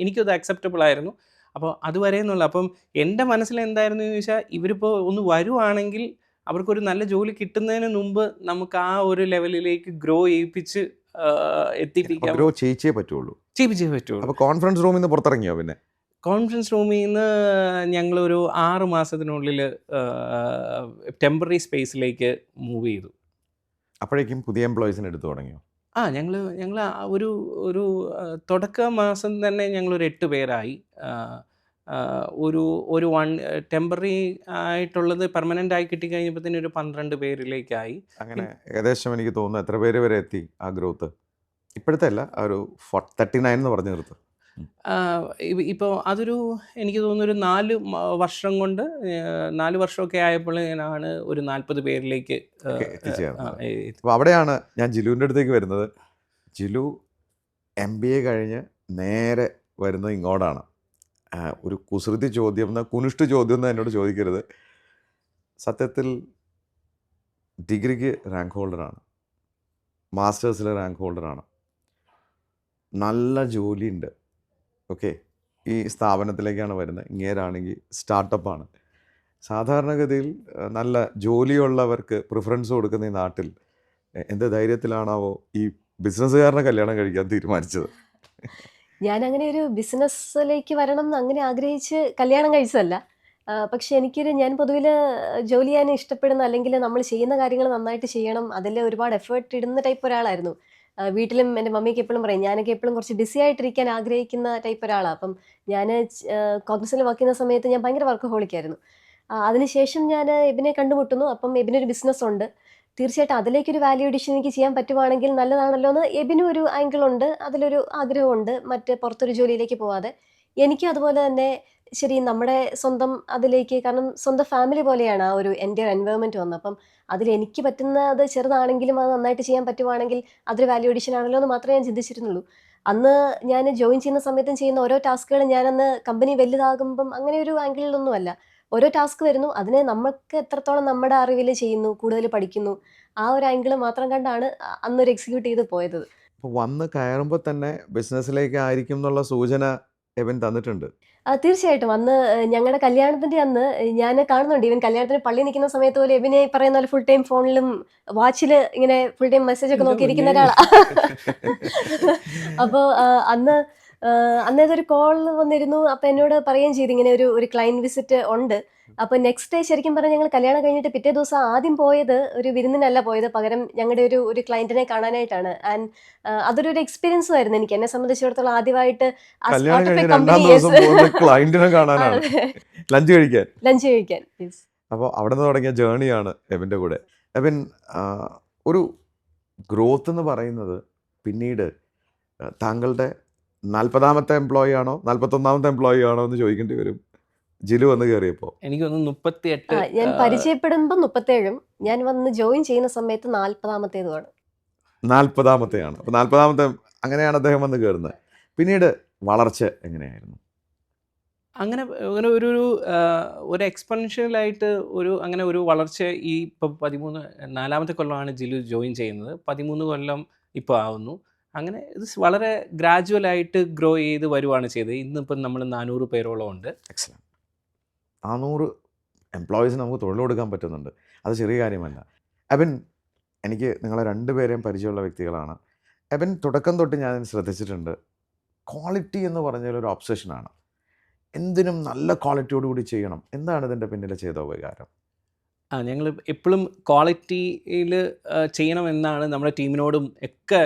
A: എനിക്കത് അക്സെപ്റ്റബിൾ ആയിരുന്നു. അപ്പോൾ അതുവരെ എന്നുള്ള. അപ്പം എൻ്റെ മനസ്സിൽ എന്തായിരുന്നു എന്ന് ചോദിച്ചാൽ, ഇവരിപ്പോൾ ഒന്ന് വരുവാണെങ്കിൽ അവർക്കൊരു നല്ല ജോലി കിട്ടുന്നതിന് മുമ്പ് നമുക്ക് ആ ഒരു ലെവലിലേക്ക് ഗ്രോ ചെയ്യിപ്പിച്ച് എത്തിപ്പിക്കാൻ
B: ചെയ്യിച്ചേ പറ്റുള്ളൂ.
A: അപ്പോൾ
B: കോൺഫറൻസ് റൂമിൽ നിന്ന് പുറത്തിറങ്ങിയോ? പിന്നെ
A: കോൺഫറൻസ് റൂമിൽ നിന്ന് ഞങ്ങളൊരു 6 മാസത്തിനുള്ളിൽ ടെമ്പററി സ്പേസിലേക്ക് മൂവ് ചെയ്തു.
B: അപ്പോഴേക്കും പുതിയ എംപ്ലോയീസിനെ എടുത്തു തുടങ്ങിയോ?
A: ഞങ്ങൾ ഒരു തുടക്ക മാസം തന്നെ ഞങ്ങളൊരു 8 പേരായി. ഒരു ടെമ്പററി ആയിട്ടുള്ളത് പെർമനൻ്റ് ആയി കിട്ടിക്കഴിഞ്ഞപ്പോൾ തന്നെ ഒരു 12 പേരിലേക്കായി.
B: അങ്ങനെ ഏകദേശം എനിക്ക് തോന്നുന്നു എത്ര പേര് വരെ എത്തി ആ ഗ്രോത്ത്? ഇപ്പോഴത്തെ അല്ല, ഒരു 39 എന്ന് പറഞ്ഞു നിർത്തും.
A: ഇപ്പോൾ അതൊരു എനിക്ക് തോന്നുന്നു ഒരു 4 വർഷം കൊണ്ട് 4 വർഷമൊക്കെ ആയപ്പോൾ ഞാനാണ് ഒരു 40 പേരിലേക്ക്
B: എത്തിച്ചേർന്നത്. അപ്പോൾ അവിടെയാണ് ഞാൻ ജിലുവിൻ്റെ അടുത്തേക്ക് വരുന്നത്. ജിലു MBA കഴിഞ്ഞ് നേരെ വരുന്നത് ഇങ്ങോട്ടാണ്. ഒരു കുസൃതി ചോദ്യം, കുനിഷ്ട് ചോദ്യം എന്ന് എന്നോട് ചോദിക്കരുത്. സത്യത്തിൽ ഡിഗ്രിക്ക് റാങ്ക് ഹോൾഡറാണ്, മാസ്റ്റേഴ്സിൽ റാങ്ക് ഹോൾഡറാണ്, നല്ല ജോലിയുണ്ട്. ഓക്കെ, ഈ സ്ഥാപനത്തിലേക്കാണ് വരുന്നത്. ഇങ്ങേരാണെങ്കിൽ സ്റ്റാർട്ടപ്പാണ്. സാധാരണഗതിയിൽ നല്ല ജോലിയുള്ളവർക്ക് പ്രിഫറൻസ് കൊടുക്കുന്ന ഈ നാട്ടിൽ എന്ത് ധൈര്യത്തിലാണാവോ ഈ ബിസിനസ്സുകാരനെ കല്യാണം കഴിക്കാൻ തീരുമാനിച്ചത്?
C: ഞാൻ അങ്ങനെ ഒരു ബിസിനസ്സിലേക്ക് വരണം എന്ന് അങ്ങനെ ആഗ്രഹിച്ച് കല്യാണം കഴിച്ചതല്ല. പക്ഷെ ഞാൻ പൊതുവിൽ ജോലി ചെയ്യാൻ ഇഷ്ടപ്പെടുന്ന, അല്ലെങ്കിൽ നമ്മൾ ചെയ്യുന്ന കാര്യങ്ങൾ നന്നായിട്ട് ചെയ്യണം, അതിൽ ഒരുപാട് എഫേർട്ട് ഇടുന്ന ടൈപ്പ് ഒരാളായിരുന്നു. വീട്ടിലും എൻ്റെ മമ്മിക്ക് എപ്പോഴും പറയും, ഞാനൊക്കെ എപ്പോഴും കുറച്ച് ബിസി ആയിട്ടിരിക്കാൻ ആഗ്രഹിക്കുന്ന ടൈപ്പ് ഒരാളാണ്. അപ്പം ഞാൻ കോഗ്നിസിൽ വർക്ക് ചെയ്യുന്ന സമയത്ത് ഞാൻ ഭയങ്കര വർക്കഹോളിക്കായിരുന്നു. അതിനുശേഷം ഞാൻ എബിനെ കണ്ടുമുട്ടുന്നു. അപ്പം എബിനൊരു ബിസിനസ് ഉണ്ട്. തീർച്ചയായിട്ടും അതിലേക്കൊരു വാല്യൂ അഡീഷൻ എനിക്ക് ചെയ്യാൻ പറ്റുവാണെങ്കിൽ നല്ലതാണല്ലോ എന്ന് എബിനും ഒരു ആംഗിൾ ഉണ്ട്, അതിലൊരു ആഗ്രഹമുണ്ട്, മറ്റ് പുറത്തൊരു ജോലിയിലേക്ക് പോവാതെ. എനിക്കും അതുപോലെ തന്നെ ശരി നമ്മുടെ സ്വന്തം അതിലേക്ക്, കാരണം സ്വന്തം ഫാമിലി പോലെയാണ് ആ ഒരു എൻ്റെ എൻവയോൺമെൻറ്റ് വന്നത്. അപ്പം അതിൽ എനിക്ക് പറ്റുന്നത് ചെറുതാണെങ്കിലും അത് നന്നായിട്ട് ചെയ്യാൻ പറ്റുവാണെങ്കിൽ അതൊരു വാല്യൂ അഡീഷൻ ആണല്ലോ എന്ന് മാത്രമേ ഞാൻ ചിന്തിച്ചിരുന്നുള്ളൂ. അന്ന് ഞാൻ ജോയിൻ ചെയ്യുന്ന സമയത്തും ചെയ്യുന്ന ഓരോ ടാസ്കുകളും ഞാനന്ന് കമ്പനി വലുതാകുമ്പം അങ്ങനെ ഒരു ആംഗിളിലൊന്നുമല്ല. ഓരോ ടാസ്ക് വരുന്നു, അതിനെ നമുക്ക് എത്രത്തോളം നമ്മുടെ അറിവിൽ ചെയ്യുന്നു, കൂടുതൽ പഠിക്കുന്നു, ആ ഒരു ആംഗിൾ മാത്രം കണ്ടാണ് അന്നൊരു എക്സിക്യൂട്ട് ചെയ്ത് പോയത്.
B: അപ്പോൾ വന്ന് കയറുമ്പോൾ തന്നെ ബിസിനസ്സിലേക്ക് ആയിരിക്കും എന്നുള്ള സൂചന എബിൻ തന്നിട്ടുണ്ട്.
C: തീർച്ചയായിട്ടും അന്ന് ഞങ്ങളുടെ കല്യാണത്തിന്റെ അന്ന് ഞാൻ കാണുന്നുണ്ട്, ഇവൻ കല്യാണത്തിന് പള്ളി നിൽക്കുന്ന സമയത്ത് പോലെ എബിനെ പറയുന്ന പോലെ ഫുൾ ടൈം ഫോണിലും വാച്ചിൽ ഇങ്ങനെ ഫുൾ ടൈം മെസ്സേജ് ഒക്കെ
A: എൻ്റെ
C: നോക്കിയിരിക്കുന്ന
A: പൊന്നേ.
C: ഒരാളാ. അപ്പോൾ അന്ന് അന്നേതൊരു കോൾ വന്നിരുന്നു. അപ്പൊ എന്നോട് പറയുകയും ചെയ്തു, ഇങ്ങനെ ഒരു ക്ലയന്റ് വിസിറ്റ് ഉണ്ട്. അപ്പൊ നെക്സ്റ്റ് ഡേ ശരിക്കും പറഞ്ഞാൽ ഞങ്ങൾ കല്യാണം കഴിഞ്ഞിട്ട് പിറ്റേ ദിവസം ആദ്യം പോയത് ഒരു വിരുന്നിനല്ല പോയത്, പകരം ഞങ്ങളുടെ ഒരു ക്ലയന്റിനെ കാണാനായിട്ടാണ്. ആൻഡ് അതൊരു എക്സ്പീരിയൻസും ആയിരുന്നു എനിക്ക്, എന്നെ സംബന്ധിച്ചിടത്തോളം ആദ്യമായിട്ട് ആസ്
B: കല്യാണം
C: പാർട്ട് ഓഫ് എ
B: കഴിഞ്ഞ്
C: കമ്പനി.
B: 2-ാം ദിവസം പോകുന്ന ക്ലയന്റിനെ കാണാനാണ്, ലഞ്ച് കഴിക്കാൻ.
C: ലഞ്ച് കഴിക്കാൻ. Yes.
B: അപ്പോൾ അവിടെ നിന്ന് തുടങ്ങിയ ജേണിയാണ് എബിൻ്റെ കൂടെ. എബിൻ, ഒരു ഗ്രോത്ത് എന്ന് പറയുന്നത് പിന്നീട് താങ്കളുടെ 40-ാമത്തെ എംപ്ലോയി ആണോ 41-ാമത്തെ എംപ്ലോയി ആണോ എന്ന് ചോദിക്കേണ്ടി വരും ജിലു വന്ന് കയറിയപ്പോൾ.
A: എനിക്ക് തോന്നുന്നു 38.
C: ഞാൻ പരിചയപ്പെടുമ്പോൾ 37, ഞാൻ വന്ന് ജോയിൻ ചെയ്യുന്ന സമയത്ത് 40-ാമത്തേതുമാണ്.
B: 40-ാമത്തെയാണ്. അപ്പോൾ 40-ാമത്തെ അങ്ങനെയാണ് അദ്ദേഹം വന്ന് കയറുന്നത്. പിന്നീട് വളർച്ച എങ്ങനെയായിരുന്നു?
A: അങ്ങനെ അങ്ങനെ ഒരു എക്സ്പെൻഷ്യലായിട്ട് അങ്ങനെ ഒരു വളർച്ച. ഈ ഇപ്പോൾ 4-ാമത്തെ കൊല്ലമാണ് ജിലു ജോയിൻ ചെയ്യുന്നത്. 13 കൊല്ലം ഇപ്പോൾ ആവുന്നു. അങ്ങനെ ഇത് വളരെ ഗ്രാജുവലായിട്ട് ഗ്രോ ചെയ്ത് വരുവാണ് ചെയ്തത്. ഇന്നിപ്പം നമ്മൾ 400 പേരോളം ഉണ്ട്.
B: എക്സലൻറ്റ്. 400 എംപ്ലോയീസിന് നമുക്ക് തൊഴിൽ കൊടുക്കാൻ പറ്റുന്നുണ്ട്. അത് ചെറിയ കാര്യമല്ല. എബിൻ, എനിക്ക് നിങ്ങളെ രണ്ടുപേരെയും പരിചയമുള്ള വ്യക്തികളാണ്. എബിൻ തുടക്കം തൊട്ട് ഞാൻ ശ്രദ്ധിച്ചിട്ടുണ്ട്, ക്വാളിറ്റി എന്ന് പറഞ്ഞാൽ ഒരു ഒബ്സഷനാണ്. എന്തിനും നല്ല ക്വാളിറ്റിയോടുകൂടി ചെയ്യണം. എന്താണ് ഇതിൻ്റെ പിന്നിലെ ചെയ്തോ വികാരം?
A: ഞങ്ങൾ എപ്പോഴും ക്വാളിറ്റിയിൽ ചെയ്യണമെന്നാണ് നമ്മുടെ ടീമിനോടും ഒക്കെ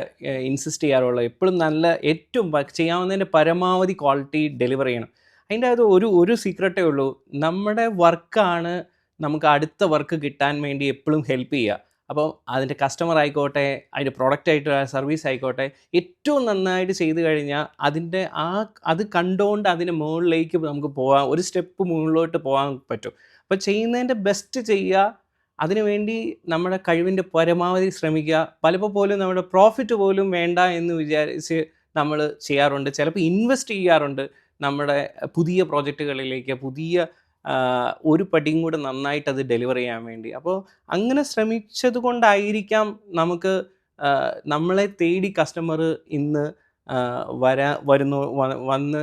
A: ഇൻസിസ്റ്റ് ചെയ്യാറുള്ളത്. എപ്പോഴും നല്ല ഏറ്റവും ചെയ്യാവുന്നതിൻ്റെ പരമാവധി ക്വാളിറ്റി ഡെലിവർ ചെയ്യണം. അതിൻ്റെ അത് ഒരു സീക്രട്ടേ ഉള്ളൂ. നമ്മുടെ വർക്കാണ് നമുക്ക് അടുത്ത വർക്ക് കിട്ടാൻ വേണ്ടി എപ്പോഴും ഹെൽപ്പ് ചെയ്യുക. അപ്പോൾ അതിൻ്റെ കസ്റ്റമർ ആയിക്കോട്ടെ, അതിൻ്റെ പ്രോഡക്റ്റ് ആയിട്ട് സർവീസ് ആയിക്കോട്ടെ, ഏറ്റവും നന്നായിട്ട് ചെയ്ത് കഴിഞ്ഞാൽ അത് കണ്ടുകൊണ്ട് അതിന് മുകളിലേക്ക് നമുക്ക് പോകാൻ, ഒരു സ്റ്റെപ്പ് മുകളിലോട്ട് പോകാൻ പറ്റും. അപ്പോൾ ചെയ്യുന്നതിൻ്റെ ബെസ്റ്റ് ചെയ്യുക, അതിനുവേണ്ടി നമ്മുടെ കഴിവിൻ്റെ പരമാവധി ശ്രമിക്കുക. പലപ്പോൾ പോലും നമ്മുടെ പ്രോഫിറ്റ് പോലും വേണ്ട എന്ന് വിചാരിച്ച് നമ്മൾ ചെയ്യാറുണ്ട്. ചിലപ്പോൾ ഇൻവെസ്റ്റ് ചെയ്യാറുണ്ട് നമ്മുടെ പുതിയ പ്രോജക്റ്റുകളിലേക്ക്, ഒരു പടിയും കൂടെ നന്നായിട്ട് അത് ഡെലിവർ ചെയ്യാൻ വേണ്ടി. അപ്പോൾ അങ്ങനെ ശ്രമിച്ചത് കൊണ്ടായിരിക്കാം നമുക്ക് നമ്മളെ തേടി കസ്റ്റമർ ഇന്ന് വന്ന്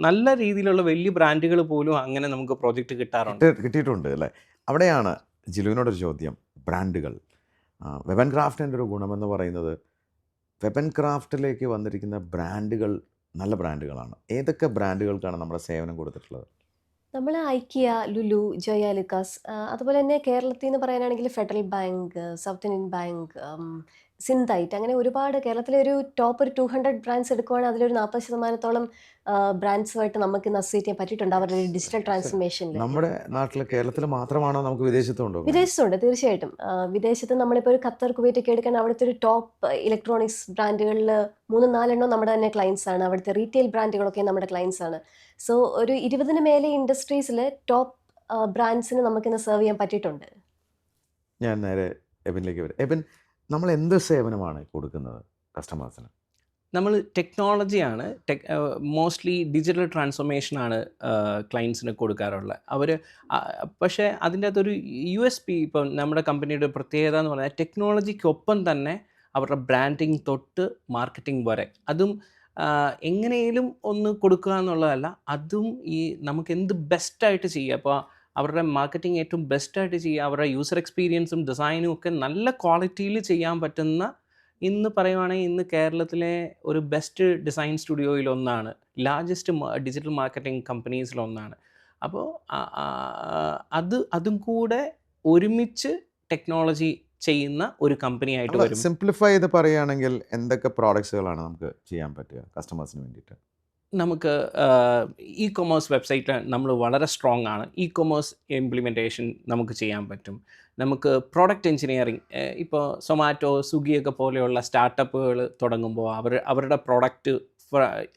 A: നല്ല രീതിയിലുള്ള വലിയ ബ്രാൻഡുകൾ പോലും അങ്ങനെ നമുക്ക് പ്രോജക്റ്റ്
B: കിട്ടിയിട്ടുണ്ട് അല്ലേ? അവിടെയാണ് ജിലുവിനോടൊരു ചോദ്യം. ബ്രാൻഡുകൾ, വെബൻ ക്രാഫ്റ്റിൻ്റെ ഒരു ഗുണമെന്ന് പറയുന്നത്, വെബൻ ക്രാഫ്റ്റിലേക്ക് വന്നിരിക്കുന്ന ബ്രാൻഡുകൾ നല്ല ബ്രാൻഡുകളാണ്. ഏതൊക്കെ ബ്രാൻഡുകൾക്കാണ് നമ്മുടെ സേവനം കൊടുത്തിട്ടുള്ളത്?
C: നമ്മൾ ഐക്കിയ, ലുലു, ജോയ ലുക്കാസ്, അതുപോലെ തന്നെ കേരളത്തിൽ നിന്ന് പറയാനാണെങ്കിൽ federal bank, south Indian bank, Synthite, അങ്ങനെ ഒരുപാട് കേരളത്തിലെ ഒരു ടോപ്പ് 200 ബ്രാൻഡ്സ് എടുക്കുവാണെങ്കിൽ അതിലൊരു 40%-ഓളം ബ്രാൻഡ്സുമായിട്ട് നമുക്ക് ഇന്ന് അസോസിയേറ്റ് ചെയ്യാൻ പറ്റിയിട്ടുണ്ട് അവരുടെ ഡിജിറ്റൽ ട്രാൻസ്ഫർമേഷനിൽ.
B: നമ്മുടെ നാട്ടിൽ കേരളത്തിൽ മാത്രമാണോ, നമുക്ക് വിദേശത്തുണ്ടോ?
C: വിദേശത്തുണ്ട്, തീർച്ചയായിട്ടും. വിദേശത്ത് നമ്മളിപ്പോൾ ഒരു ഖത്തർ, കുവൈറ്റ് ഒക്കെ എടുക്കാൻ അവിടുത്തെ ഒരു ടോപ്പ് ഇലക്ട്രോണിക്സ് ബ്രാൻഡുകളിൽ 3-4 നമ്മുടെ തന്നെ ക്ലയൻസ് ആണ്. അവിടുത്തെ റീറ്റെയിൽ ബ്രാൻഡുകളൊക്കെ നമ്മുടെ ക്ലയൻസ് ആണ്. സോ ഒരു 20-ന് മേലെ ഇൻഡസ്ട്രീസിൽ ടോപ്പ് ബ്രാൻഡ്സിന് നമുക്കിന്ന് സെർവ് ചെയ്യാൻ പറ്റിയിട്ടുണ്ട്.
B: ഞാൻ നേരെ എബിനിലേക്ക് വരും. എബിൻ, നമ്മൾ എന്ത് സേവനമാണ് കൊടുക്കുന്നത് കസ്റ്റമേഴ്സിന്?
A: നമ്മൾ ടെക്നോളജിയാണ് മോസ്റ്റ്ലി ഡിജിറ്റൽ ട്രാൻസ്ഫോർമേഷനാണ് ക്ലയൻസിന് കൊടുക്കാറുള്ളത്. അവർ പക്ഷേ അതിൻ്റെ അകത്തൊരു USP ഇപ്പം നമ്മുടെ കമ്പനിയുടെ പ്രത്യേകത എന്ന് പറഞ്ഞാൽ ടെക്നോളജിക്കൊപ്പം തന്നെ അവരുടെ ബ്രാൻഡിങ് തൊട്ട് മാർക്കറ്റിംഗ് വരെ അതും എങ്ങനെയും ഒന്ന് കൊടുക്കുക എന്നുള്ളതല്ല, അതും ഈ നമുക്ക് എന്ത് ബെസ്റ്റായിട്ട് ചെയ്യുക. അപ്പോൾ അവരുടെ മാർക്കറ്റിംഗ് ഏറ്റവും ബെസ്റ്റായിട്ട് ചെയ്യുക, അവരുടെ യൂസർ എക്സ്പീരിയൻസും ഡിസൈനും ഒക്കെ നല്ല ക്വാളിറ്റിയിൽ ചെയ്യാൻ പറ്റുന്ന, ഇന്ന് പറയുവാണെങ്കിൽ ഇന്ന് കേരളത്തിലെ ഒരു ബെസ്റ്റ് ഡിസൈൻ സ്റ്റുഡിയോയിലൊന്നാണ്, ലാർജസ്റ്റ് ഡിജിറ്റൽ മാർക്കറ്റിംഗ് കമ്പനീസിലൊന്നാണ്. അപ്പോൾ അതും കൂടെ ഒരുമിച്ച് ടെക്നോളജി ചെയ്യുന്ന ഒരു കമ്പനിയായിട്ട് വരും.
B: സിംപ്ലിഫൈ ചെയ്ത് പറയുകയാണെങ്കിൽ എന്തൊക്കെ പ്രോഡക്ട്സുകളാണ് നമുക്ക് ചെയ്യാൻ പറ്റുക കസ്റ്റമേഴ്സിന് വേണ്ടിയിട്ട്?
A: നമുക്ക് ഇ കൊമേഴ്സ് വെബ്സൈറ്റിൽ നമ്മൾ വളരെ സ്ട്രോങ് ആണ്. ഇ കൊമേഴ്സ് ഇംപ്ലിമെൻറ്റേഷൻ നമുക്ക് ചെയ്യാൻ പറ്റും. നമുക്ക് പ്രോഡക്റ്റ് എഞ്ചിനീയറിങ്, ഇപ്പോൾ സൊമാറ്റോ, സ്വിഗ്ഗിയൊക്കെ പോലെയുള്ള സ്റ്റാർട്ടപ്പുകൾ തുടങ്ങുമ്പോൾ അവരുടെ പ്രോഡക്റ്റ്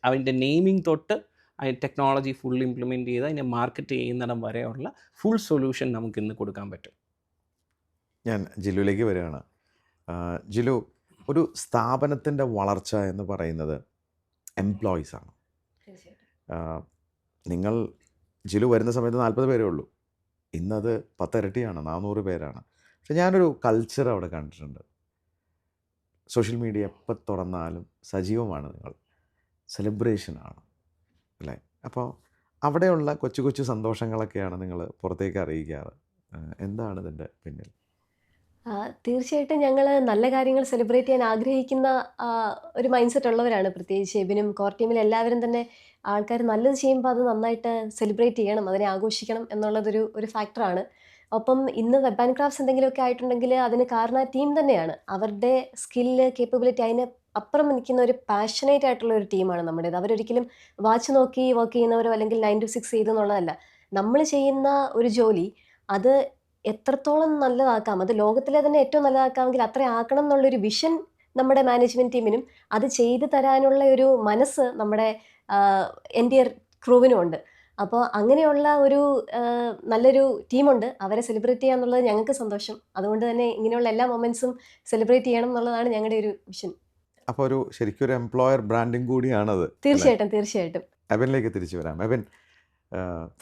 A: അതിൻ്റെ നെയിമിങ് തൊട്ട് അതിൻ്റെ ടെക്നോളജി ഫുൾ ഇംപ്ലിമെൻറ്റ് ചെയ്ത് അതിനെ മാർക്കറ്റ് ചെയ്യുന്നിടം വരെയുള്ള ഫുൾ സൊല്യൂഷൻ നമുക്ക് ഇന്ന് കൊടുക്കാൻ പറ്റും.
B: ഞാൻ ജിലുവിലേക്ക് വരികയാണ്. ജിലു, ഒരു സ്ഥാപനത്തിൻ്റെ വളർച്ച എന്ന് പറയുന്നത് എംപ്ലോയീസാണ്. നിങ്ങൾ ജിലു വരുന്ന സമയത്ത് 40 പേരേ ഉള്ളൂ, ഇന്നത് 10 ഇരട്ടിയാണ്, 400 പേരാണ്. പക്ഷെ ഞാനൊരു കൾച്ചർ അവിടെ കണ്ടിട്ടുണ്ട്. സോഷ്യൽ മീഡിയ എപ്പോൾ തുറന്നാലും സജീവമാണ്, നിങ്ങൾ സെലിബ്രേഷനാണ് അല്ലേ? അപ്പോൾ അവിടെയുള്ള കൊച്ചു കൊച്ചു സന്തോഷങ്ങളൊക്കെയാണ് നിങ്ങൾ പുറത്തേക്ക് അറിയിക്കാറ്. എന്താണ് ഇതിൻ്റെ പിന്നിൽ?
C: തീർച്ചയായിട്ടും ഞങ്ങൾ നല്ല കാര്യങ്ങൾ സെലിബ്രേറ്റ് ചെയ്യാൻ ആഗ്രഹിക്കുന്ന ഒരു മൈൻഡ് സെറ്റ് ഉള്ളവരാണ്. പ്രത്യേകിച്ച് എബിനും കോർ ടീമിൽ എല്ലാവരും തന്നെ ആൾക്കാർ നല്ലത് ചെയ്യുമ്പോൾ അത് നന്നായിട്ട് സെലിബ്രേറ്റ് ചെയ്യണം, അതിനെ ആഘോഷിക്കണം എന്നുള്ളതൊരു ഫാക്ടറാണ്. ഒപ്പം ഇന്ന് വെബ് ആൻഡ് ക്രാഫ്റ്റ്സ് എന്തെങ്കിലുമൊക്കെ ആയിട്ടുണ്ടെങ്കിൽ അതിന് കാരണം ടീം തന്നെയാണ്. അവരുടെ സ്കില്ല്, കേപ്പബിലിറ്റി, അതിന് അപ്പുറം നിൽക്കുന്ന ഒരു പാഷനേറ്റ് ആയിട്ടുള്ള ഒരു ടീമാണ് നമ്മുടേത്. അവരൊരിക്കലും വാച്ച് നോക്കി വർക്ക് ചെയ്യുന്നവരോ അല്ലെങ്കിൽ 9 to 6 ചെയ്തെന്നുള്ളതല്ല. നമ്മൾ ചെയ്യുന്ന ഒരു ജോലി അത് എത്രത്തോളം നല്ലതാക്കാം, അത് ലോകത്തിലെ തന്നെ ഏറ്റവും നല്ലതാക്കാമെങ്കിൽ അത്ര ആക്കണം എന്നുള്ളൊരു വിഷൻ നമ്മുടെ മാനേജ്മെൻറ്റ് ടീമിനും അത് ചെയ്തു തരാനുള്ള ഒരു മനസ്സ് നമ്മുടെ എൻറ്റിയർ ക്രൂവിനും ഉണ്ട്. അപ്പോൾ അങ്ങനെയുള്ള ഒരു നല്ലൊരു ടീമുണ്ട്. അവരെ സെലിബ്രേറ്റ് ചെയ്യുക എന്നുള്ളത് ഞങ്ങൾക്ക് സന്തോഷം. അതുകൊണ്ട് തന്നെ ഇങ്ങനെയുള്ള എല്ലാ മൊമെൻറ്റ്സും സെലിബ്രേറ്റ് ചെയ്യണം എന്നുള്ളതാണ് ഞങ്ങളുടെ ഒരു വിഷൻ.
B: അപ്പോൾ ശരിക്കും ഒരു എംപ്ലോയർ ബ്രാൻഡിങ് കൂടിയാണത്.
C: തീർച്ചയായിട്ടും.
B: എബിനിലേക്ക് തിരിച്ചു വരാം. എബിൻ,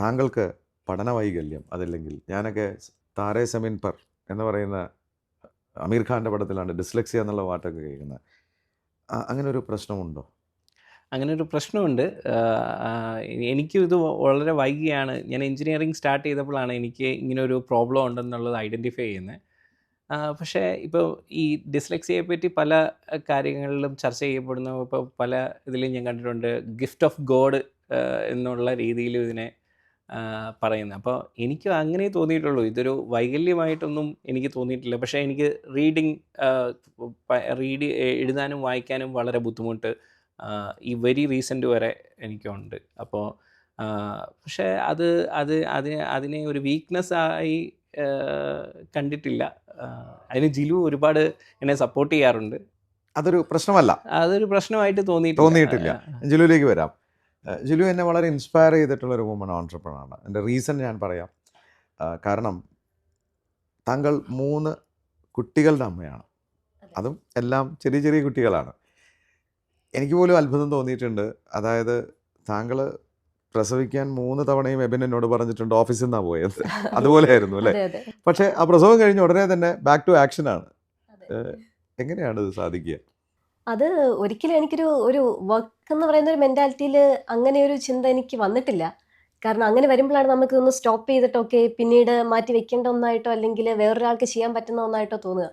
B: താങ്കൾക്ക് പഠന വൈകല്യം, അതല്ലെങ്കിൽ ഞാനൊക്കെ താരേ സമീൻ പർ എന്ന് പറയുന്ന അമീർ ഖാൻ്റെ പടത്തിലാണ് ഡിസ്ലെക്സിയ എന്നുള്ള വാക്കൊക്കെ കേൾക്കുന്നത്. അങ്ങനെ ഒരു പ്രശ്നമുണ്ടോ?
A: അങ്ങനെ ഒരു പ്രശ്നമുണ്ട്. എനിക്കും ഇത് വളരെ വൈകിയാണ്, ഞാൻ എഞ്ചിനീയറിങ് സ്റ്റാർട്ട് ചെയ്തപ്പോഴാണ് എനിക്ക് ഇങ്ങനൊരു പ്രോബ്ലം ഉണ്ടെന്നുള്ളത് ഐഡൻറ്റിഫൈ ചെയ്യുന്നത്. പക്ഷേ ഇപ്പോൾ ഈ ഡിസ്ലെക്സിയയെ പറ്റി പല കാര്യങ്ങളിലും ചർച്ച ചെയ്യപ്പെടുന്നു. ഇപ്പോൾ പല ഇതിലും ഞാൻ കണ്ടിട്ടുണ്ട്, ഗിഫ്റ്റ് ഓഫ് ഗോഡ് എന്നുള്ള രീതിയിലും ഇതിനെ പറയുന്നത്. അപ്പോൾ എനിക്ക് അങ്ങനെ തോന്നിയിട്ടുള്ളൂ, ഇതൊരു വൈകല്യമായിട്ടൊന്നും എനിക്ക് തോന്നിയിട്ടില്ല. പക്ഷേ എനിക്ക് എഴുതാനും വായിക്കാനും വളരെ ബുദ്ധിമുട്ട് ഈ വെരി റീസെൻ്റ് വരെ എനിക്കുണ്ട്. അപ്പോൾ പക്ഷേ അതിനെ ഒരു വീക്ക്നെസ് ആയി കണ്ടിട്ടില്ല. അതിന് ജിലു ഒരുപാട് എന്നെ സപ്പോർട്ട് ചെയ്യാറുണ്ട്.
B: അതൊരു പ്രശ്നമല്ല,
A: അതൊരു പ്രശ്നമായിട്ട്
B: തോന്നിയിട്ടില്ല. ജിലുവിലേക്ക് വരാം. ജിലു എന്നെ വളരെ ഇൻസ്പയർ ചെയ്തിട്ടുള്ളൊരു വുമൺ ഓൺട്രപ്രണറാണ്. എൻ്റെ റീസൺ ഞാൻ പറയാം. കാരണം താങ്കൾ 3 കുട്ടികളുടെ അമ്മയാണ്, അതും എല്ലാം ചെറിയ ചെറിയ കുട്ടികളാണ്. എനിക്ക് പോലും അത്ഭുതം തോന്നിയിട്ടുണ്ട്. അതായത് താങ്കൾ പ്രസവിക്കാൻ 3 തവണയും എബിൻ എന്നോട് പറഞ്ഞിട്ടുണ്ട് ഓഫീസിൽ നിന്നാണ് പോയത്, അതുപോലെയായിരുന്നു അല്ലേ? പക്ഷേ ആ പ്രസവം കഴിഞ്ഞ് ഉടനെ തന്നെ ബാക്ക് ടു ആക്ഷനാണ്. എങ്ങനെയാണ് ഇത് സാധിക്കുക?
C: അത് ഒരിക്കലും ഒരു വർക്ക് എന്ന് പറയുന്ന ഒരു മെൻറ്റാലിറ്റിയിൽ അങ്ങനെ ഒരു ചിന്ത എനിക്ക് വന്നിട്ടില്ല. കാരണം അങ്ങനെ വരുമ്പോഴാണ് നമുക്കിതൊന്ന് സ്റ്റോപ്പ് ചെയ്തിട്ടൊക്കെ പിന്നീട് മാറ്റി വെക്കേണ്ട ഒന്നായിട്ടോ അല്ലെങ്കിൽ വേറൊരാൾക്ക് ചെയ്യാൻ പറ്റുന്ന ഒന്നായിട്ടോ തോന്നുക.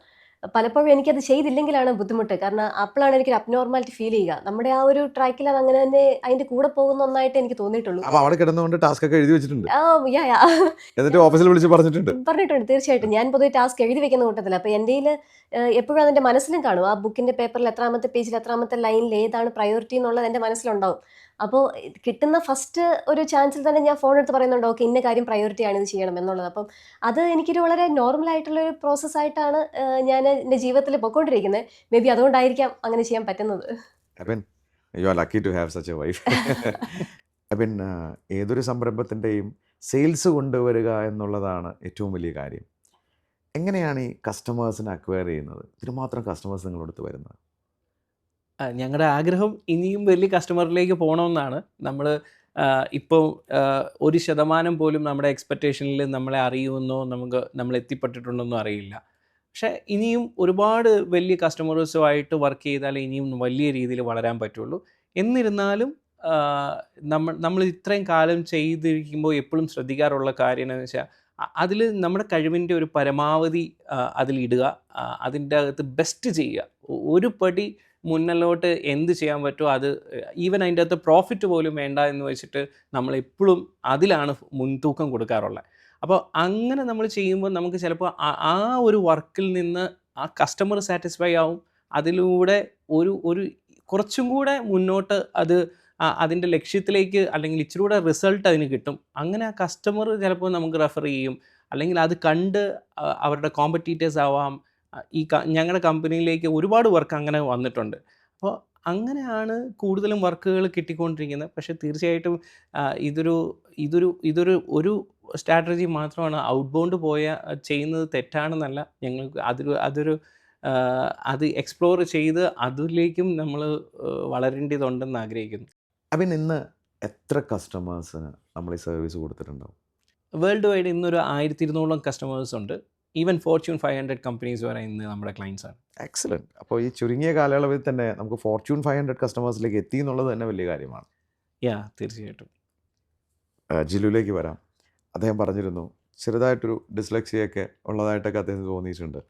C: പലപ്പോഴും എനിക്കത് ചെയ്തില്ലെങ്കിലാണ് ബുദ്ധിമുട്ട്. കാരണം അപ്പോഴാണ് എനിക്കൊരു അബ്നോർമാലിറ്റി ഫീൽ ചെയ്യുക. നമ്മുടെ ആ ഒരു ട്രാക്കിൽ അത് അങ്ങനെ തന്നെ അതിൻ്റെ കൂടെ പോകുന്ന ഒന്നായിട്ട് എനിക്ക് തോന്നിയിട്ടുള്ളൂ.
B: അപ്പോൾ അവിടെ കിടന്നുകൊണ്ട് ടാസ്ക് ഒക്കെ എഴുതി വെച്ചിട്ടുണ്ട്,
C: യാ
B: എന്നിട്ട് ഓഫീസിൽ വിളിച്ച് പറഞ്ഞിട്ടുണ്ട്.
C: തീർച്ചയായിട്ടും. ഞാൻ പൊതുവെ ടാസ്ക് എഴുതി വെക്കുന്ന കൂട്ടത്തില്ല. അപ്പോൾ എൻ്റെ എപ്പോഴും അതിൻ്റെ മനസ്സിലും കാണും. ആ ബുക്കിൻ്റെ പേപ്പറിൽ എത്രാമത്തെ പേജിൽ എത്രാമത്തെ ലൈനിൽ ഏതാണ് പ്രയോറിറ്റി എന്നുള്ളത് എൻ്റെ മനസ്സിലുണ്ടാവും. അപ്പോൾ കിട്ടുന്ന ഫസ്റ്റ് ഒരു ചാൻസിൽ തന്നെ ഞാൻ ഫോൺ എടുത്ത് പറയുന്നുണ്ട്, ഓക്കെ ഇന്ന കാര്യം പ്രയോറിറ്റിയാണ്, ഇത് ചെയ്യണം എന്നുള്ളത്. അപ്പം അത് എനിക്കൊരു വളരെ നോർമൽ ആയിട്ടുള്ളൊരു പ്രോസസ്സായിട്ടാണ് ഞാൻ എൻ്റെ ജീവിതത്തിൽ പൊയ്ക്കൊണ്ടിരിക്കുന്നത്. മേ ബി അതുകൊണ്ടായിരിക്കാം അങ്ങനെ ചെയ്യാൻ പറ്റുന്നത്.
B: Abin, you are lucky to have such a wife. Abin, ഏതൊരു സംരംഭത്തിൻ്റെയും സെയിൽസ് കൊണ്ടുവരിക എന്നുള്ളതാണ് ഏറ്റവും വലിയ കാര്യം. എങ്ങനെയാണ് ഈ കസ്റ്റമേഴ്സിനെ അക്വയർ ചെയ്യുന്നത്? ഇതിന് മാത്രം കസ്റ്റമേഴ്സ് നിങ്ങളടുത്ത് വരുന്നത്?
A: ഞങ്ങളുടെ ആഗ്രഹം ഇനിയും വലിയ കസ്റ്റമറിലേക്ക് പോകണമെന്നാണ്. നമ്മൾ ഇപ്പോൾ 1% പോലും നമ്മുടെ എക്സ്പെക്റ്റേഷനിൽ നമ്മളെ അറിയുമെന്നോ നമ്മൾ എത്തിപ്പെട്ടിട്ടുണ്ടെന്നോ അറിയില്ല. പക്ഷേ ഇനിയും ഒരുപാട് വലിയ കസ്റ്റമേഴ്സുമായിട്ട് വർക്ക് ചെയ്താലേ ഇനിയും വലിയ രീതിയിൽ വളരാൻ പറ്റുള്ളൂ. എന്നിരുന്നാലും നമ്മൾ ഇത്രയും കാലം ചെയ്തിരിക്കുമ്പോൾ എപ്പോഴും ശ്രദ്ധിക്കാറുള്ള കാര്യം എന്താണെന്ന് വെച്ചാൽ അതിൽ നമ്മുടെ കഴിവിൻ്റെ ഒരു പരമാവധി അതിലിടുക. അതിൻ്റെ അകത്ത് ബെസ്റ്റ് ചെയ്യുക. ഒരു പടി മുന്നിലോട്ട് എന്ത് ചെയ്യാൻ പറ്റുമോ അത്, ഈവൻ അതിൻ്റെ അകത്ത് പ്രോഫിറ്റ് പോലും വേണ്ട എന്ന് വെച്ചിട്ട് നമ്മളെപ്പോഴും അതിലാണ് മുൻതൂക്കം കൊടുക്കാറുള്ളത്. അപ്പോൾ അങ്ങനെ നമ്മൾ ചെയ്യുമ്പോൾ നമുക്ക് ചിലപ്പോൾ ആ ഒരു വർക്കിൽ നിന്ന് ആ കസ്റ്റമർ സാറ്റിസ്ഫൈ ആവും. അതിലൂടെ ഒരു കുറച്ചും കൂടെ മുന്നോട്ട് അത് അതിൻ്റെ ലക്ഷ്യത്തിലേക്ക് അല്ലെങ്കിൽ ഇച്ചിരി കൂടെ റിസൾട്ട് അതിന് കിട്ടും. അങ്ങനെ ആ കസ്റ്റമർ ചിലപ്പോൾ നമുക്ക് റെഫർ ചെയ്യും. അല്ലെങ്കിൽ അത് കണ്ട് അവരുടെ കോമ്പറ്റീറ്റേഴ്സ് ആവാം. ഞങ്ങളുടെ കമ്പനിയിലേക്ക് ഒരുപാട് വർക്ക് അങ്ങനെ വന്നിട്ടുണ്ട്. അപ്പോൾ അങ്ങനെയാണ് കൂടുതലും വർക്കുകൾ കിട്ടിക്കൊണ്ടിരിക്കുന്നത്. പക്ഷേ തീർച്ചയായിട്ടും ഇതൊരു സ്ട്രാറ്റജി മാത്രമാണ്. ഔട്ട്ബൗണ്ട് ചെയ്യുന്നത് തെറ്റാണെന്നല്ല. ഞങ്ങൾക്ക് അത് എക്സ്പ്ലോർ ചെയ്ത് അതിലേക്കും നമ്മൾ വളരേണ്ടതുണ്ടെന്ന് ആഗ്രഹിക്കുന്നു.
B: അബിൻ, ഇന്ന് എത്ര കസ്റ്റമേഴ്സിന് നമ്മൾ ഈ സർവീസ് കൊടുത്തിട്ടുണ്ടാവും?
A: വേൾഡ് വൈഡ് ഇന്നൊരു 1200 കസ്റ്റമേഴ്സ് ഉണ്ട്. ഈവൻ ഫോർച്യൂൺ 500 കമ്പനീസ് വരെ ഇന്ന് നമ്മുടെ ക്ലയൻസ് ആണ്.
B: എക്സലൻറ്റ്. അപ്പോൾ ഈ ചുരുങ്ങിയ കാലയളവിൽ തന്നെ നമുക്ക് ഫോർച്യൂൺ 500 കസ്റ്റമേഴ്സിലേക്ക് എത്തി എന്നുള്ളത് തന്നെ വലിയ കാര്യമാണ്.
A: തീർച്ചയായിട്ടും.
B: ജിലുവിലേക്ക് വരാം. അദ്ദേഹം പറഞ്ഞിരുന്നു ചെറുതായിട്ടൊരു ഡിസ്ലെക്സിയൊക്കെ ഉള്ളതായിട്ടൊക്കെ അദ്ദേഹത്തിന് തോന്നിയിട്ടുണ്ട്.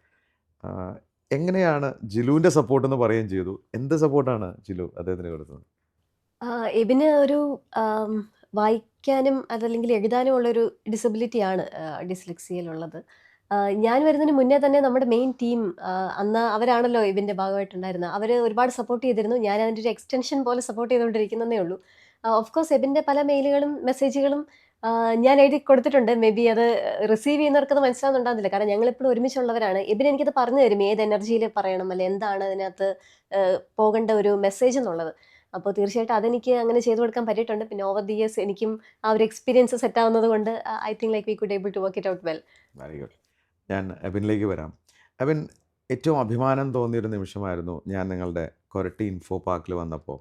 B: എങ്ങനെയാണ് ജിലുവിൻ്റെ സപ്പോർട്ട് എന്ന് പറയുകയും ചെയ്തു. എന്ത് സപ്പോർട്ടാണ് ജിലു അദ്ദേഹത്തിന് കൊടുത്തത്?
C: എബിന് ഒരു വായിക്കാനും അതല്ലെങ്കിൽ എഴുതാനും ഉള്ളൊരു ഡിസബിലിറ്റിയാണ് ഡിസ്ലെക്സിയയിലുള്ളത്. ഞാൻ വരുന്നതിന് മുന്നേ തന്നെ നമ്മുടെ മെയിൻ ടീം, അന്ന് അവരാണല്ലോ എബിൻ്റെ ഭാഗമായിട്ടുണ്ടായിരുന്നത്, അവർ ഒരുപാട് സപ്പോർട്ട് ചെയ്തിരുന്നു. ഞാൻ അതിൻ്റെ ഒരു എക്സ്റ്റൻഷൻ പോലെ സപ്പോർട്ട് ചെയ്തുകൊണ്ടിരിക്കുന്നതേ ഉള്ളൂ. ഓഫ് കോഴ്സ് എബിൻ്റെ പല മെയിലുകളും മെസ്സേജുകളും ഞാൻ എഴുതി കൊടുത്തിട്ടുണ്ട്. മേ ബി അത് റിസീവ് ചെയ്യുന്നവർക്ക് അത് മനസ്സിലാകുന്നുണ്ടാകുന്നില്ല. കാരണം ഞങ്ങളെപ്പോഴും ഒരുമിച്ചുള്ളവരാണ്. എബിൻ എനിക്കത് പറഞ്ഞു തരും ഏത് എനർജിയിൽ പറയണം, അല്ലെ എന്താണ് അതിനകത്ത് പോകേണ്ട ഒരു മെസ്സേജ് എന്നുള്ളത്. അപ്പോൾ തീർച്ചയായിട്ടും അതെനിക്ക് അങ്ങനെ ചെയ്തു കൊടുക്കാൻ പറ്റിയിട്ടുണ്ട്. പിന്നെ ഓവർ ദി ഇയേഴ്സ് എനിക്കും ആ ഒരു എക്സ്പീരിയൻസ് സെറ്റ് ആവുന്നത് കൊണ്ട് I think like we could able to work it out well.
B: Very good. ഞാൻ അബിനിലേക്ക് വരാം. അബിൻ, ഏറ്റവും അഭിമാനം തോന്നിയൊരു നിമിഷമായിരുന്നു ഞാൻ നിങ്ങളുടെ കൊരട്ടി ഇൻഫോ പാർക്കിൽ വന്നപ്പോൾ.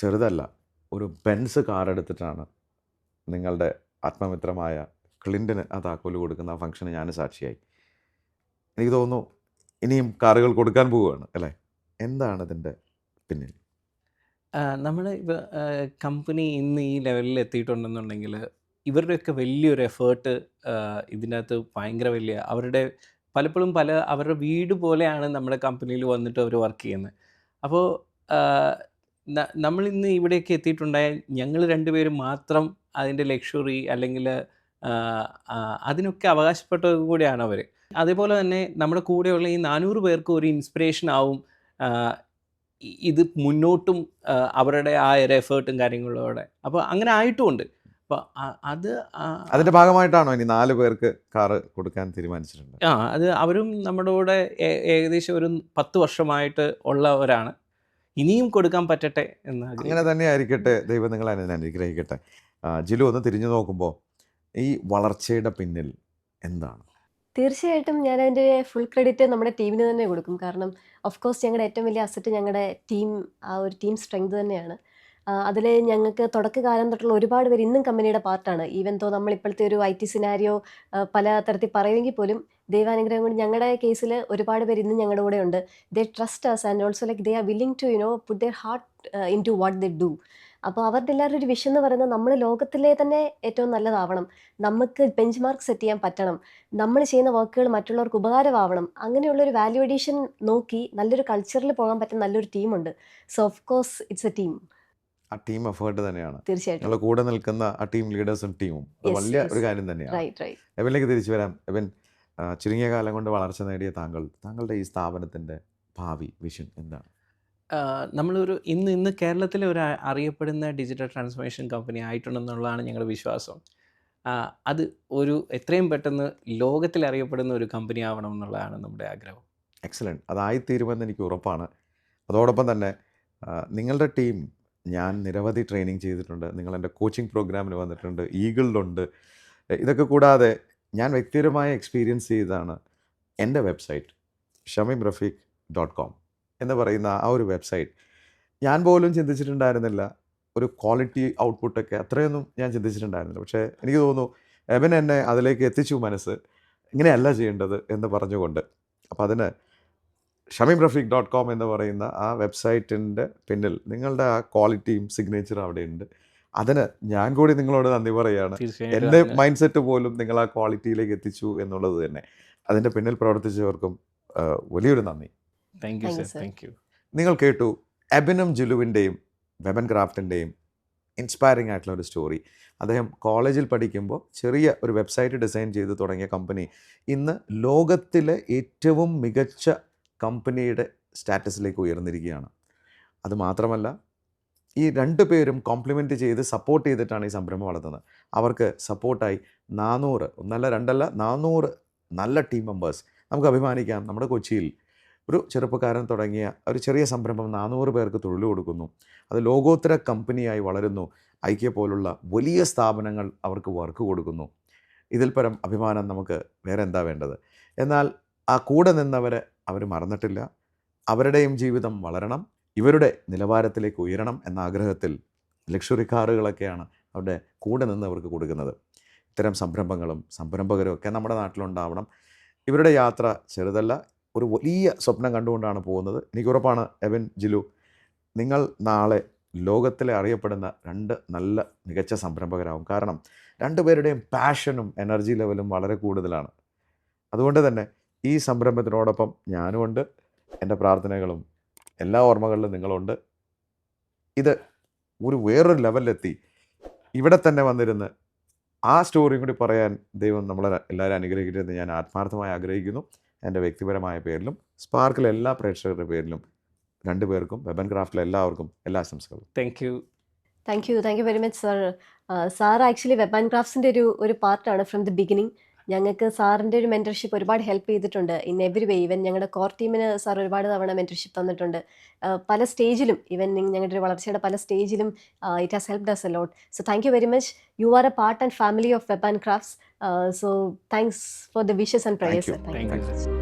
B: ചെറുതല്ല, ഒരു ബെൻസ് കാർ എടുത്തിട്ടാണ് നിങ്ങളുടെ ആത്മമിത്രമായ ക്ലിൻറ്റന് ആ താക്കോല് കൊടുക്കുന്ന ആ ഫംഗ്ഷന് ഞാൻ സാക്ഷിയായി. എനിക്ക് തോന്നുന്നു ഇനിയും കാറുകൾ കൊടുക്കാൻ പോവുകയാണ് അല്ലേ? എന്താണ് ഇതിൻ്റെ പിന്നിൽ?
A: നമ്മുടെ കമ്പനി ഇന്ന് ഈ ലെവലിൽ എത്തിയിട്ടുണ്ടെന്നുണ്ടെങ്കിൽ ഇവരുടെയൊക്കെ വലിയൊരു എഫേർട്ട് ഇതിനകത്ത് ഭയങ്കര വലിയ, പലപ്പോഴും അവരുടെ വീട് പോലെയാണ് നമ്മുടെ കമ്പനിയിൽ വന്നിട്ട് അവർ വർക്ക് ചെയ്യുന്നത്. അപ്പോൾ നമ്മളിന്ന് ഇവിടേക്ക് എത്തിയിട്ടുണ്ടായാൽ ഞങ്ങൾ രണ്ടുപേരും മാത്രം അതിൻ്റെ ലക്ഷറി അല്ലെങ്കിൽ അതിനൊക്കെ അവകാശപ്പെട്ടതും കൂടിയാണ് അവർ. അതേപോലെ തന്നെ നമ്മുടെ കൂടെയുള്ള ഈ 400 പേർക്ക് ഒരു ഇൻസ്പിറേഷൻ ആവും ഇത് മുന്നോട്ടും അവരുടെ ആ ഒരു എഫേർട്ടും കാര്യങ്ങളോടെ. അപ്പോൾ അങ്ങനെ ആയിട്ടുമുണ്ട്. അപ്പോൾ
B: അതിൻ്റെ ഭാഗമായിട്ടാണോ ഇനി 4 പേർക്ക് കാറ് കൊടുക്കാൻ തീരുമാനിച്ചിട്ടുണ്ട്?
A: അത് അവരും നമ്മുടെ കൂടെ ഏകദേശം ഒരു 10 വർഷമായിട്ട് ഉള്ളവരാണ്. ഇനിയും കൊടുക്കാൻ പറ്റട്ടെ എന്ന്.
B: അങ്ങനെ തന്നെ ആയിരിക്കട്ടെ. ദൈവം നിങ്ങളെ അനുഗ്രഹിക്കട്ടെ. ജിലു, ഒന്ന് തിരിഞ്ഞു നോക്കുമ്പോൾ ഈ വളർച്ചയുടെ പിന്നിൽ എന്താണ്?
C: തീർച്ചയായിട്ടും ഞാൻ അതിൻ്റെ ഫുൾ ക്രെഡിറ്റ് നമ്മുടെ ടീമിന് തന്നെ കൊടുക്കും. കാരണം ഓഫ് കോഴ്സ് ഞങ്ങളുടെ ഏറ്റവും വലിയ അസറ്റ് ഞങ്ങളുടെ ടീം, ആ ഒരു ടീം സ്ട്രെങ്ത് തന്നെയാണ്. അതിൽ ഞങ്ങൾക്ക് തുടക്കകാലം തൊട്ടുള്ള ഒരുപാട് പേര് ഇന്നും കമ്പനിയുടെ പാർട്ടാണ്. ഈവൻ തോ നമ്മളിപ്പോഴത്തെ ഒരു IT സിനാരിയോ പല തരത്തിൽ പറയുമെങ്കിൽ പോലും ദൈവാനുഗ്രഹം കൊണ്ട് ഞങ്ങളുടെ കേസിൽ ഒരുപാട് പേര് ഇന്നും ഞങ്ങളുടെ കൂടെ ഉണ്ട്. They trust us and also like they are willing to put their heart into what they do. അപ്പോൾ അവരുടെ എല്ലാവരുടെ ഒരു വിഷൻ എന്ന് പറയുന്നത് നമ്മൾ ലോകത്തിലെ തന്നെ ഏറ്റവും നല്ലതാവണം, നമുക്ക് ബെഞ്ച് മാർക്ക് സെറ്റ് ചെയ്യാൻ പറ്റണം, നമ്മൾ ചെയ്യുന്ന വർക്കുകൾ മറ്റുള്ളവർക്ക് ഉപകാരമാവണം. അങ്ങനെയുള്ളൊരു വാല്യൂ അഡീഷൻ നോക്കി നല്ലൊരു കൾച്ചറിൽ പോകാൻ പറ്റുന്ന നല്ലൊരു ടീമുണ്ട്. So of course it's a team.
B: ആ ടീം എഫേർട്ട് തന്നെയാണ്.
C: തീർച്ചയായിട്ടും
B: നിങ്ങളുടെ കൂടെ നിൽക്കുന്ന ആ ടീം ലീഡേഴ്സും ടീമും അത് വലിയ ഒരു കാര്യം തന്നെയാണ്. എബിനിലേക്ക് തിരിച്ചു വരാം. എബിൻ, ചുരുങ്ങിയ കാലം കൊണ്ട് വളർച്ച നേടിയ താങ്കളുടെ ഈ സ്ഥാപനത്തിൻ്റെ ഭാവി വിഷൻ എന്താണ്?
A: ഇന്ന് കേരളത്തിലെ ഒരു അറിയപ്പെടുന്ന ഡിജിറ്റൽ ട്രാൻസ്ഫോർമേഷൻ കമ്പനി ആയിട്ടുണ്ടെന്നുള്ളതാണ് ഞങ്ങളുടെ വിശ്വാസം. അത് എത്രയും പെട്ടെന്ന് ലോകത്തിൽ അറിയപ്പെടുന്ന ഒരു കമ്പനി ആവണം എന്നുള്ളതാണ് നമ്മുടെ ആഗ്രഹം.
B: എക്സലൻറ്റ്. അതായിത്തീരുമെന്ന് എനിക്ക് ഉറപ്പാണ്. അതോടൊപ്പം തന്നെ നിങ്ങളുടെ ടീം, ഞാൻ നിരവധി ട്രെയിനിങ് ചെയ്തിട്ടുണ്ട്. നിങ്ങൾ എൻ്റെ കോച്ചിങ് പ്രോഗ്രാമിന് വന്നിട്ടുണ്ട്, ഈഗിളിലുണ്ട്. ഇതൊക്കെ കൂടാതെ ഞാൻ വ്യക്തിപരമായ എക്സ്പീരിയൻസ് ചെയ്തതാണ് എൻ്റെ വെബ്സൈറ്റ് shamimrafiq.com. എന്ന് പറയുന്ന ആ ഒരു വെബ്സൈറ്റ് ഞാൻ പോലും ചിന്തിച്ചിട്ടുണ്ടായിരുന്നില്ല. ഒരു ക്വാളിറ്റി ഔട്ട്പുട്ടൊക്കെ അത്രയൊന്നും ഞാൻ ചിന്തിച്ചിട്ടുണ്ടായിരുന്നില്ല. പക്ഷേ എനിക്ക് തോന്നുന്നു എബൻ എന്നെ അതിലേക്ക് എത്തിച്ചു മനസ്സ്. ഇങ്ങനെയല്ല ചെയ്യേണ്ടത് എന്ന് പറഞ്ഞുകൊണ്ട്. അപ്പോൾ അതിന് shamimrafiq.com എന്ന് പറയുന്ന ആ വെബ്സൈറ്റിൻ്റെ പിന്നിൽ നിങ്ങളുടെ ആ ക്വാളിറ്റിയും സിഗ്നേച്ചറും അവിടെയുണ്ട്. അതിന് ഞാൻ കൂടി നിങ്ങളോട് നന്ദി പറയുകയാണ്.
A: തീർച്ചയായിട്ടും
B: എൻ്റെ
A: അതിന്
B: മൈൻഡ് സെറ്റ് പോലും നിങ്ങൾ ആ ക്വാളിറ്റിയിലേക്ക് എത്തിച്ചു എന്നുള്ളത് തന്നെ. അതിൻ്റെ പിന്നിൽ പ്രവർത്തിച്ചവർക്കും വലിയൊരു നന്ദി.
A: Thank you
C: Thank you,
A: sir,
C: sir.
A: Thank you.
B: നിങ്ങൾ കേട്ടു എബിനും ജിലുവിൻ്റെയും വെബൻ ക്രാഫ്റ്റിൻ്റെയും ഇൻസ്പയറിംഗ് ആയിട്ടുള്ള ഒരു സ്റ്റോറി. അദ്ദേഹം കോളേജിൽ പഠിക്കുമ്പോൾ ചെറിയ ഒരു വെബ്സൈറ്റ് ഡിസൈൻ ചെയ്ത് തുടങ്ങിയ കമ്പനി ഇന്ന് ലോകത്തിലെ ഏറ്റവും മികച്ച കമ്പനിയുടെ സ്റ്റാറ്റസിലേക്ക് ഉയർന്നിരിക്കുകയാണ്. അതുമാത്രമല്ല, ഈ 2 പേരും കോംപ്ലിമെൻറ്റ് ചെയ്ത് സപ്പോർട്ട് ചെയ്തിട്ടാണ് ഈ സംരംഭം വളർത്തുന്നത്. അവർക്ക് സപ്പോർട്ടായി 400 ഒന്നല്ല 2 അല്ല 400 നല്ല ടീം മെമ്പേഴ്സ്. നമുക്ക് അഭിമാനിക്കാം, നമ്മുടെ കൊച്ചിയിൽ ഒരു ചെറുപ്പക്കാരൻ തുടങ്ങിയ ഒരു ചെറിയ സംരംഭം 400 പേർക്ക് തൊഴിൽ കൊടുക്കുന്നു. അത് ലോകോത്തര കമ്പനിയായി വളരുന്നു. ഐക്യ പോലുള്ള വലിയ സ്ഥാപനങ്ങൾ അവർക്ക് വർക്ക് കൊടുക്കുന്നു. ഇതിൽ പരം അഭിമാനം നമുക്ക് വേറെ എന്താ വേണ്ടത്? എന്നാൽ ആ കൂടെ നിന്നവരെ അവർ മറന്നിട്ടില്ല. അവരുടെയും ജീവിതം വളരണം, ഇവരുടെ നിലവാരത്തിലേക്ക് ഉയരണം എന്ന ആഗ്രഹത്തിൽ ലക്ഷറി കാറുകളൊക്കെയാണ് അവരുടെ കൂടെ നിന്ന് അവർക്ക് കൊടുക്കുന്നത്. ഇത്തരം സംരംഭങ്ങളും സംരംഭകരും ഒക്കെ നമ്മുടെ നാട്ടിലുണ്ടാവണം. ഇവരുടെ യാത്ര ചെറുതല്ല, ഒരു വലിയ സ്വപ്നം കണ്ടുകൊണ്ടാണ് പോകുന്നത്. എനിക്കുറപ്പാണ് എബൻ, ജിലു, നിങ്ങൾ നാളെ ലോകത്തിലെ അറിയപ്പെടുന്ന 2 നല്ല മികച്ച സംരംഭകരാകും. കാരണം 2 പേരുടെയും പാഷനും എനർജി ലെവലും വളരെ കൂടുതലാണ്. അതുകൊണ്ട് തന്നെ ഈ സംരംഭത്തിനോടൊപ്പം ഞാനുമുണ്ട്. എൻ്റെ പ്രാർത്ഥനകളും എല്ലാ ഓർമ്മകളിലും നിങ്ങളുണ്ട്. ഇത് ഒരു വേറൊരു ലെവലിലെത്തി ഇവിടെ തന്നെ വന്നിരുന്ന് ആ സ്റ്റോറിയും കൂടി പറയാൻ ദൈവം നമ്മളെ എല്ലാവരും അനുഗ്രഹിക്കട്ടെന്ന് ഞാൻ ആത്മാർത്ഥമായി ആഗ്രഹിക്കുന്നു. എൻ്റെ വ്യക്തിപരമായ പേരിലും സ്പാർക്കിലെ എല്ലാ പ്രേക്ഷകരുടെ പേരിലും 2 പേർക്കും വെബൻ ക്രാഫ്റ്റിലെ എല്ലാവർക്കും എല്ലാ ആശംസകളും.
A: Thank you.
C: Thank you very much sir. Sir actually web and ക്രാഫ്റ്റ്സിൻ്റെ ഒരു പാർട്ടാണ് ഫ്രം ദി ബിഗിനിങ്. ഞങ്ങൾക്ക് സാറിൻ്റെ ഒരു മെൻറ്റർഷിപ്പ് ഒരുപാട് ഹെൽപ്പ് ചെയ്തിട്ടുണ്ട് ഇൻ എവരി വേ. ഈവൻ ഞങ്ങളുടെ കോർ ടീമിന് സാർ ഒരുപാട് തവണ മെൻറ്റർഷിപ്പ് തന്നിട്ടുണ്ട്. പല സ്റ്റേജിലും, ഈവൻ ഞങ്ങളുടെ ഒരു വളർച്ചയുടെ പല സ്റ്റേജിലും it has helped us a lot. So thank you very much. You are a part and family of web and crafts. So thanks for the wishes and prayers.
B: you.
A: Thank U.